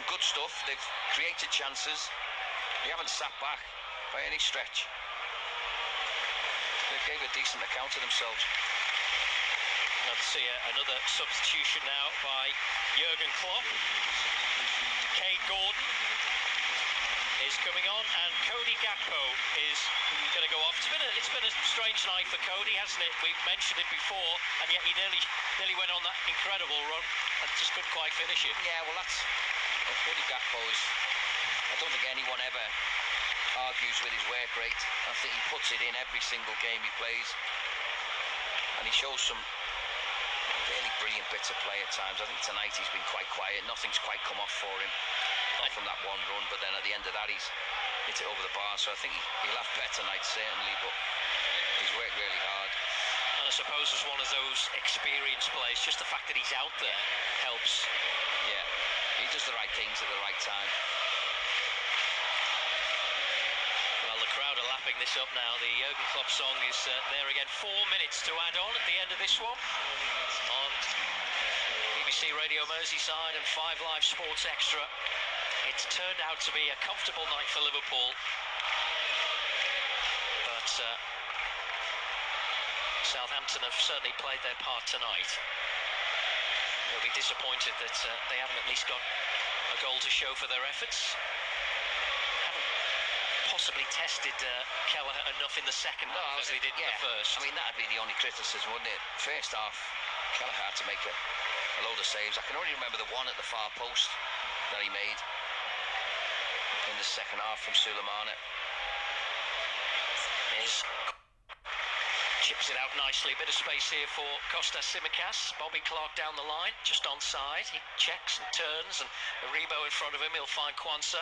good stuff. They've created chances. They haven't sat back by any stretch. They gave a decent account of themselves. Now to see another substitution now by Jurgen Klopp. Cade Gordon is coming on, and Cody Gakpo is going to go off. It's been a strange night for Cody, hasn't it? We've mentioned it before, and yet he nearly went on that incredible run and just couldn't quite finish it. Yeah, well, Cody Gakpo is. I don't think anyone ever argues with his work rate. I think he puts it in every single game he plays, and he shows some really brilliant bits of play at times. I think tonight he's been quite quiet. Nothing's quite come off for him, not from that one run, but then at the end of that he's hit it over the bar. So I think he'll have better tonight, certainly, but he's worked really hard. And I suppose as one of those experienced players, just the fact that he's out there helps. Yeah, he does the right things at the right time. Well, the crowd are lapping this up now. The Jurgen Klopp song is there again. 4 minutes to add on at the end of this one on BBC Radio Merseyside and 5 Live Sports Extra. It's turned out to be a comfortable night for Liverpool, but Southampton have certainly played their part tonight. They'll be disappointed that they haven't at least got a goal to show for their efforts. Possibly tested Kelleher enough in the second half as they did in the first. I mean, that'd be the only criticism, wouldn't it? First half, Kelleher had to make a load of saves. I can only remember the one at the far post that he made in the second half from Sulemana. Chips it out nicely. Bit of space here for Kostas Tsimikas. Bobby Clark down the line, just onside. He checks and turns, and Aribo in front of him. He'll find Kwanzaa.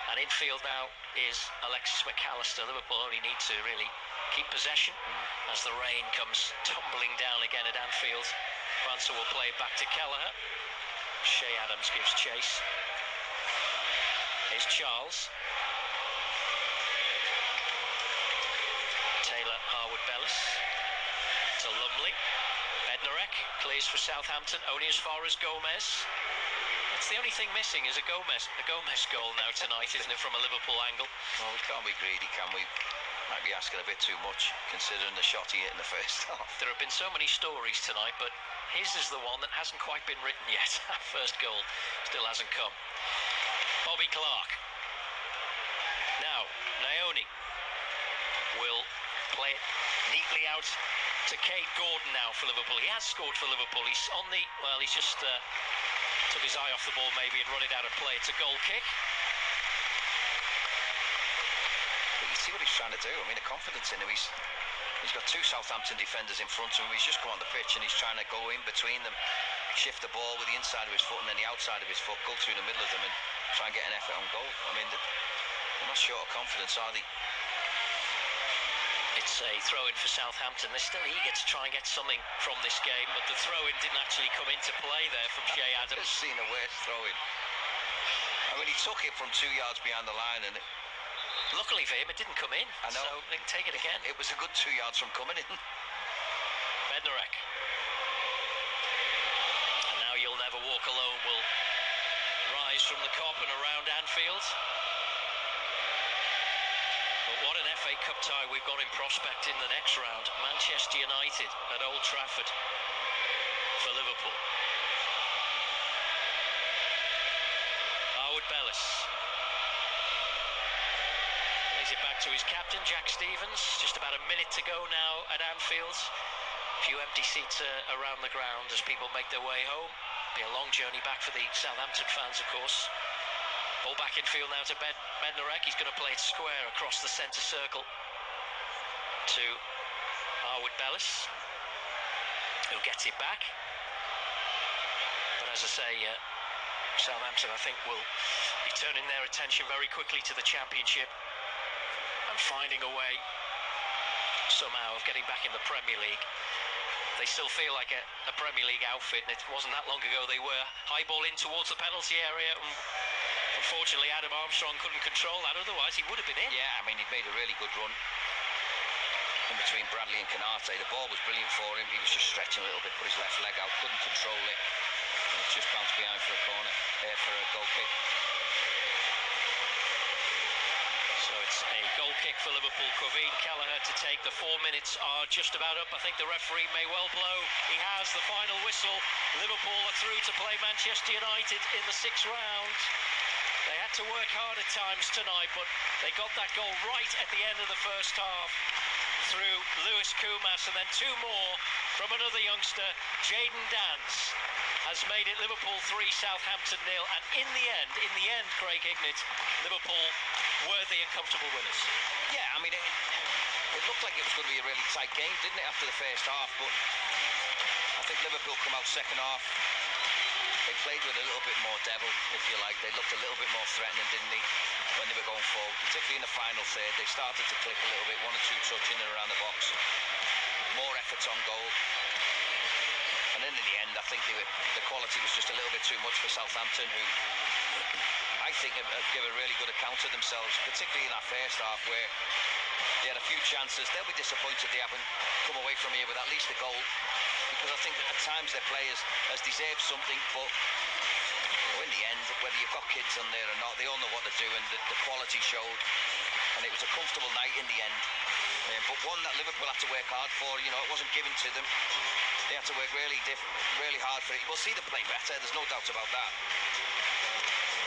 And infield now is Alexis McAllister. Liverpool only need to really keep possession as the rain comes tumbling down again at Anfield. França will play it back to Kelleher. Shea Adams gives chase. Here's Charles. Taylor Harwood-Bellis to Lumley. Bednarek clears for Southampton, only as far as Gomez. That's the only thing missing is a Gomez goal now tonight, isn't it, from a Liverpool angle? Well, we can't be greedy, can we? Might be asking a bit too much, considering the shot he hit in the first half. There have been so many stories tonight, but his is the one that hasn't quite been written yet. That first goal still hasn't come. Bobby Clark. Now, Naoni will play it neatly out to Cade Gordon now for Liverpool. He has scored for Liverpool. He's on the... Well, he's just took his eye off the ball maybe and run it out of play. It's a goal kick. But you see what he's trying to do. I mean, the confidence in him. He's got two Southampton defenders in front of him. He's just come on the pitch and he's trying to go in between them, shift the ball with the inside of his foot and then the outside of his foot, go through the middle of them and try and get an effort on goal. I mean, they're not short of confidence, are they? It's a throw-in for Southampton. They're still eager to try and get something from this game, but the throw-in didn't actually come into play there from Shea Adams. I've seen a worse throw-in. I mean, he took it from 2 yards behind the line and... Luckily for him, it didn't come in. I know. So they can take it again. It was a good 2 yards from coming in. Bednarek. And now You'll Never Walk Alone will rise from the Kop and around Anfield. But what an FA Cup tie we've got in prospect in the next round. Manchester United at Old Trafford for Liverpool. Harwood-Bellis. Plays it back to his captain, Jack Stevens. Just about a minute to go now at Anfield. A few empty seats around the ground as people make their way home. Be a long journey back for the Southampton fans, of course. Ball back in field now to Bednarek. He's going to play it square across the centre circle to Harwood-Bellis, who gets it back. But as I say, Southampton, I think, will be turning their attention very quickly to the Championship and finding a way somehow of getting back in the Premier League. They still feel like a Premier League outfit, and it wasn't that long ago they were. High ball in towards the penalty area, and unfortunately Adam Armstrong couldn't control that, otherwise he would have been in. Yeah, I mean, he'd made a really good run in between Bradley and Canate. The ball was brilliant for him. He was just stretching a little bit, put his left leg out, couldn't control it, and it's just bounced behind for a corner, for a goal kick. So it's a goal kick for Liverpool. Quaveen Kelleher to take. The 4 minutes are just about up. I think the referee may well blow. He has the final whistle. Liverpool are through to play Manchester United in the 6th round. They had to work hard at times tonight, but they got that goal right at the end of the first half through Lewis Koumas, and then 2 more from another youngster, Jayden Dance, has made it Liverpool 3, Southampton 0, and in the end, Craig Hignett, Liverpool worthy and comfortable winners. Yeah, I mean, it looked like it was going to be a really tight game, didn't it, after the first half, but I think Liverpool come out second half. They played with a little bit more devil, if you like. They looked a little bit more threatening, didn't they, when they were going forward, particularly in the final third. They started to click a little bit, 1 or 2 touch in and around the box. More efforts on goal. And then in the end, I think the quality was just a little bit too much for Southampton, who I think have given a really good account of themselves, particularly in that first half where they had a few chances. They'll be disappointed they haven't come away from here with at least a goal, because I think at times their players has deserved something, but in the end, whether you've got kids on there or not, they all know what they're doing. The quality showed, and it was a comfortable night in the end. But one that Liverpool had to work hard for. You know, it wasn't given to them. They had to work really hard for it. We'll see them play better, there's no doubt about that.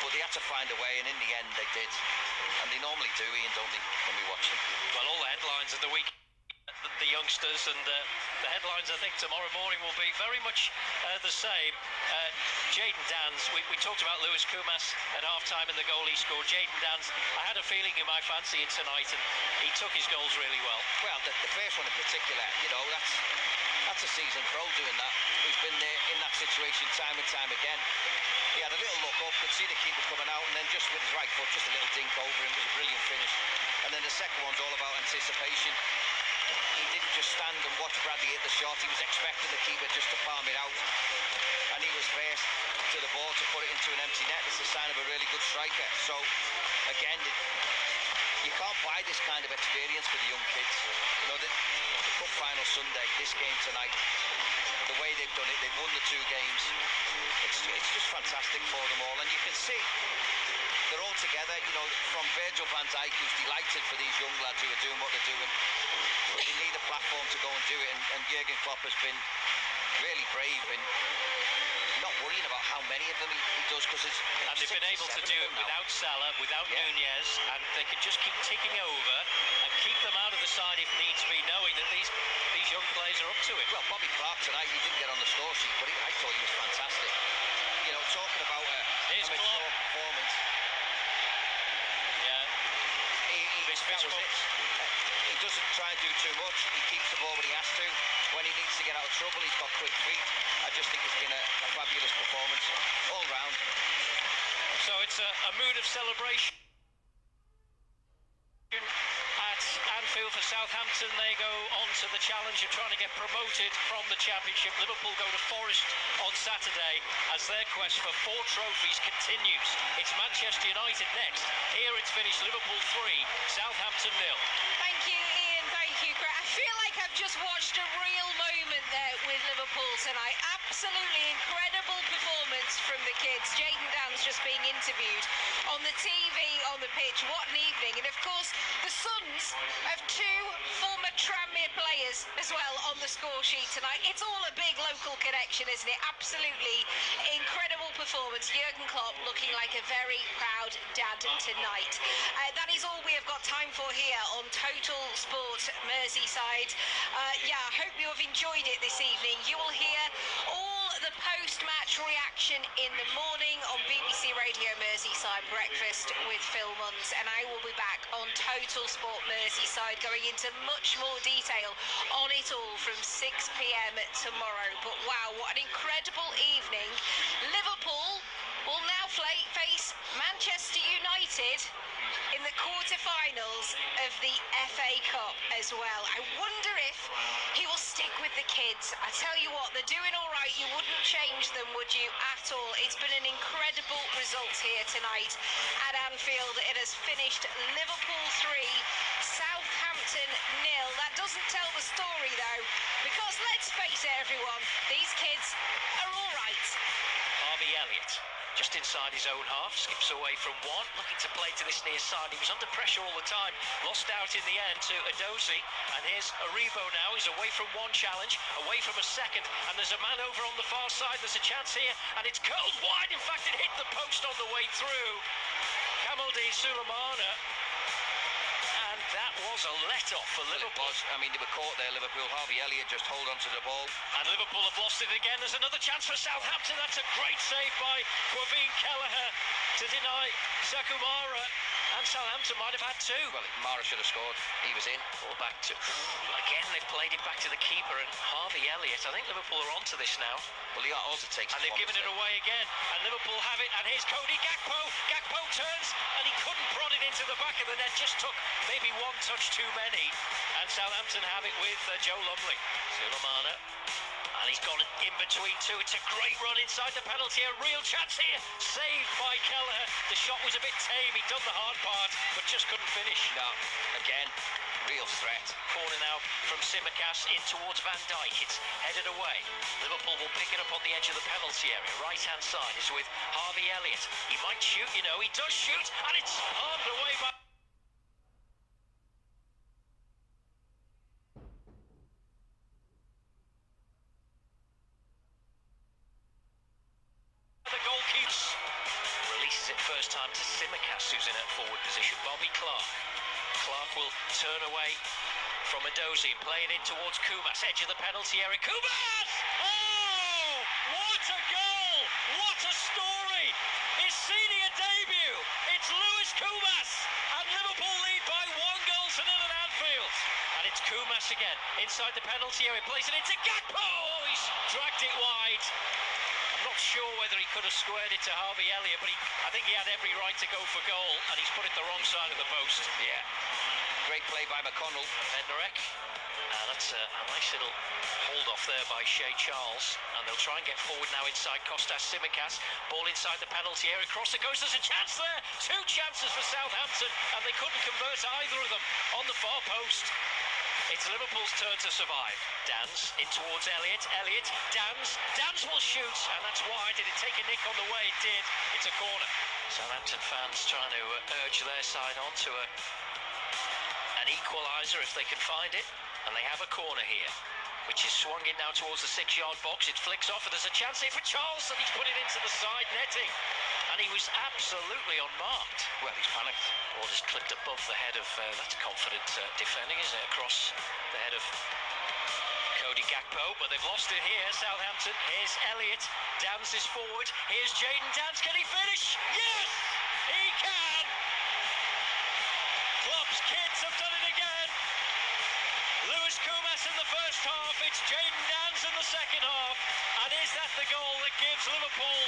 But they had to find a way, and in the end they did. And they normally do, Ian, don't they, when we watch them? Well, all the headlines of the week, the youngsters, and the headlines, I think, tomorrow morning will be very much the same. Jayden Dance, we talked about Lewis Koumas at half-time and the goal he scored. Jayden Dance, I had a feeling he might fancy it tonight, and he took his goals really well. Well, the first one in particular, you know, that's a seasoned pro doing that, who's been there in that situation time and time again. He had a little look up, could see the keeper coming out, and then just with his right foot, just a little dink over him. It was a brilliant finish. And then the second one's all about anticipation. just stand and watch Bradley hit the shot. He was expecting the keeper just to palm it out, and he was first to the ball to put it into an empty net. It's a sign of a really good striker. So again, you can't buy this kind of experience for the young kids. You know, the cup final Sunday, this game tonight, the way they've done it, they've won the 2 games. It's just fantastic for them all, and you can see they're all together. You know, from Virgil van Dijk, who's delighted for these young lads who are doing what they're doing. But they need a platform to go and do it, and Jurgen Klopp has been really brave in not worrying about how many of them he does, because it's and they've been able to do it without Salah, without Nunez, and they can just keep ticking over and keep them out of the side if needs be, knowing that these young players are up to it. Well, Bobby Clark tonight, he didn't get on the score sheet, but I thought he was fantastic. You know, talking about a mature performance. Yeah. He doesn't try and do too much. He keeps the ball when he has to. When he needs to get out of trouble, he's got quick feet. I just think it's been a fabulous performance all round. So it's a mood of celebration at Anfield for Southampton. They go on to the challenge of trying to get promoted from the Championship. Liverpool go to Forest on Saturday as their quest for 4 trophies continues. It's Manchester United next. Here it's finished Liverpool 3, Southampton 0. Thank you, Ian. Thank you, Craig. I feel like I've just watched a real moment there with Liverpool tonight. Absolutely incredible performance from the kids. Jayden Dan's just being interviewed on the TV, on the pitch. What an evening. And of course, the sons of 2 former Tranmere players as well on the score sheet tonight. It's all a big local connection, isn't it? Absolutely incredible performance. Jurgen Klopp looking like a very proud dad tonight. That is all we have got time for here on Total Sport Merseyside. I hope you have enjoyed it this evening. You will hear all the post-match reaction in the morning on BBC Radio Merseyside Breakfast with Phil Munns, and I will be back on Total Sport Merseyside going into much more detail on it all from 6 p.m. tomorrow. But wow, what an incredible evening. Liverpool will now face Manchester United in the quarter-finals of the FA Cup as well. I wonder if he will stick with the kids. I tell you what, they're doing all right. You wouldn't change them, would you, at all? It's been an incredible result here tonight at Anfield. It has finished Liverpool 3, Southampton 0. That doesn't tell the story, though, because let's face it, everyone, these kids are all right. Harvey Elliott, just inside his own half, skips away from one, looking to play to this near side. He was under pressure all the time, lost out in the end to Edozie, and here's Aribo now. He's away from one challenge, away from a second, and there's a man over on the far side. There's a chance here, and it's curled wide. In fact, it hit the post on the way through. Kamaldeen Sulemana. And that was a let-off for Liverpool. I mean, they were caught there, Liverpool. Harvey Elliott just hold on to the ball. And Liverpool have lost it again. There's another chance for Southampton. That's a great save by Quaveen Kelleher to deny Sakumara. And Southampton might have had 2. Well, Mara should have scored. He was in. Ball back to... Again, they've played it back to the keeper. And Harvey Elliott, I think Liverpool are onto this now. Well, he also takes... And they've given it away again. And Liverpool have it. And here's Cody Gakpo. Gakpo turns, and he couldn't prod it into the back of the net. Just took maybe 1 touch too many. And Southampton have it with Joe Lumley. Sulemana. And he's gone in between 2. It's a great run inside the penalty. A real chance here. Saved by Kelleher. The shot was a bit tame. He'd done the hard part, but just couldn't finish. No, again, real threat. Corner now from Tsimikas in towards Van Dijk. It's headed away. Liverpool will pick it up on the edge of the penalty area. Right-hand side is with Harvey Elliott. He might shoot, you know. He does shoot, and it's palmed away by... Releases it first time to Tsimikas, who's in a forward position. Bobby Clark. Clark will turn away from Edozie and play it in towards Kumas. Edge of the penalty area. Kumas! Oh! What a goal! What a story! His senior debut. It's Lewis Kumas. And Liverpool lead by 1-0 at Anfield. And it's Kumas again. Inside the penalty area. Plays it into Gakpo! Oh, he's dragged it wide. I'm not sure whether he could have squared it to Harvey Elliott, but I think he had every right to go for goal, and he's put it the wrong side of the post. Yeah, great play by McConnell. Bednarek. That's a nice little hold off there by Shea Charles. And they'll try and get forward now inside Kostas Tsimikas. Ball inside the penalty area. Across it goes. There's a chance there. 2 chances for Southampton. And they couldn't convert either of them on the far post. It's Liverpool's turn to survive. Dans in towards Elliott. Elliott, Dans will shoot, and that's wide. Did it take a nick on the way? It did. It's a corner. Southampton fans trying to urge their side on to an equaliser if they can find it. And they have a corner here, which is swung in now towards the 6-yard box. It flicks off, and there's a chance here for Charles, and he's put it into the side netting. And he was absolutely unmarked. Well, he's panicked. Ball just clipped above the head of, that's confident defending, isn't it? Across the head of Cody Gakpo, but they've lost it here, Southampton. Here's Elliott. Dans is forward. Here's Jayden Dans. Can he finish? Yes! He can! Klopp's kids have done it again. Lewis Koumas in the first half. It's Jayden Dans in the second half. And is that the goal that gives Liverpool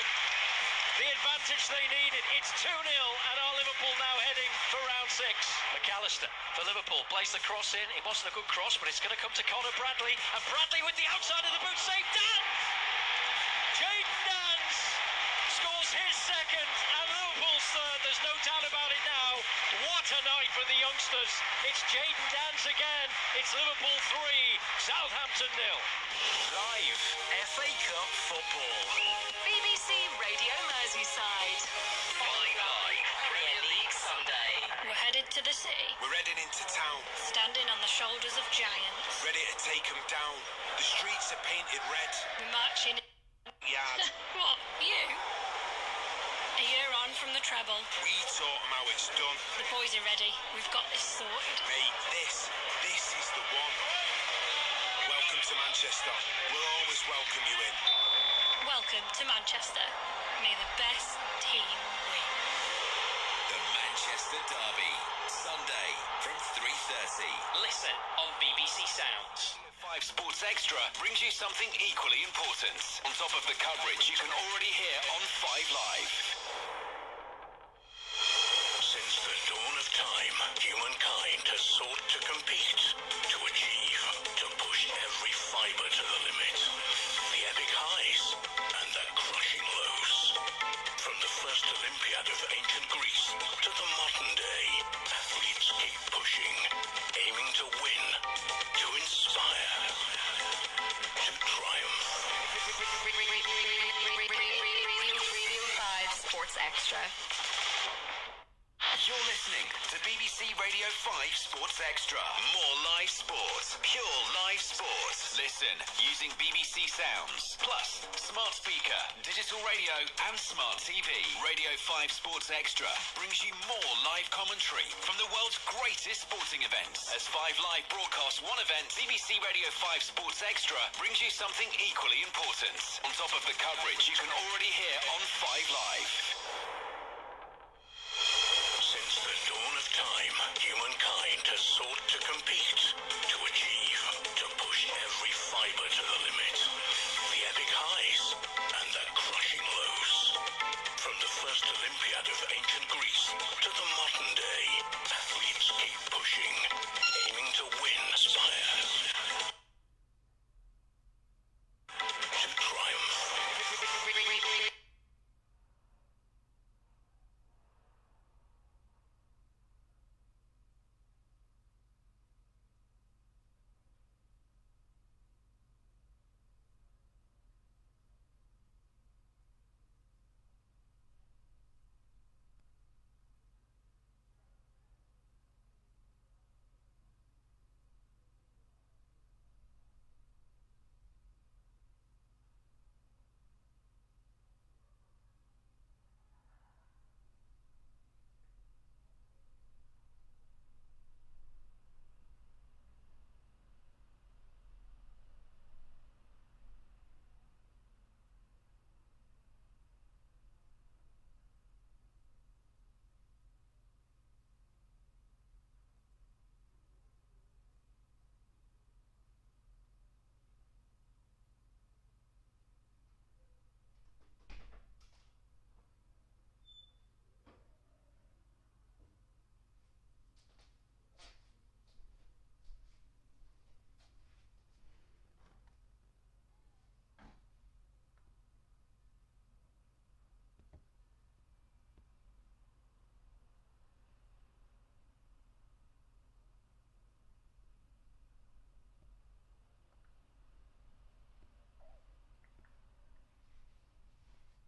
the advantage they needed? It's 2-0, and are Liverpool now heading for round 6? McAllister for Liverpool plays the cross in. It wasn't a good cross, but it's going to come to Conor Bradley, and Bradley with the outside of the boot save. Dan! Jayden Dans scores his second, and Liverpool's third. There's no doubt about it now. What a night for the youngsters. It's Jayden Dans again. It's Liverpool 3, Southampton 0. Live FA Cup football. BBC Radio Merseyside. Five Live Premier League Sunday. We're headed to the city, We're heading into town, standing on the shoulders of giants. ready to take them down. The streets are painted red. We're marching. Yard. What? You? A year on from the treble. We taught them how it's done. The boys are ready. We've got this sorted. Mate, this is the one. Welcome to Manchester. We'll always welcome you in. Welcome to Manchester. May the best team win. The Manchester Derby, Sunday from 3:30. Listen on BBC Sounds. 5 Sports Extra brings you something equally important. On top of the coverage you can already hear on 5 Live. Since the dawn of time, humankind has sought to compete, to achieve, to push every fibre to the limit. The epic highs and the crushing lows. From the first Olympiad of ancient Greece to the modern day, athletes keep pushing, aiming to win, to inspire, to triumph. Radio 5 Sports Extra. You're listening to BBC Radio 5 Sports Extra. More live sport. Pure live sport. Listen using BBC Sounds. Plus, smart speaker, digital radio and smart TV. Radio 5 Sports Extra brings you more live commentary from the world's greatest sporting events. As 5 Live broadcasts one event, BBC Radio 5 Sports Extra brings you something equally important. On top of the coverage you can already hear on 5 Live.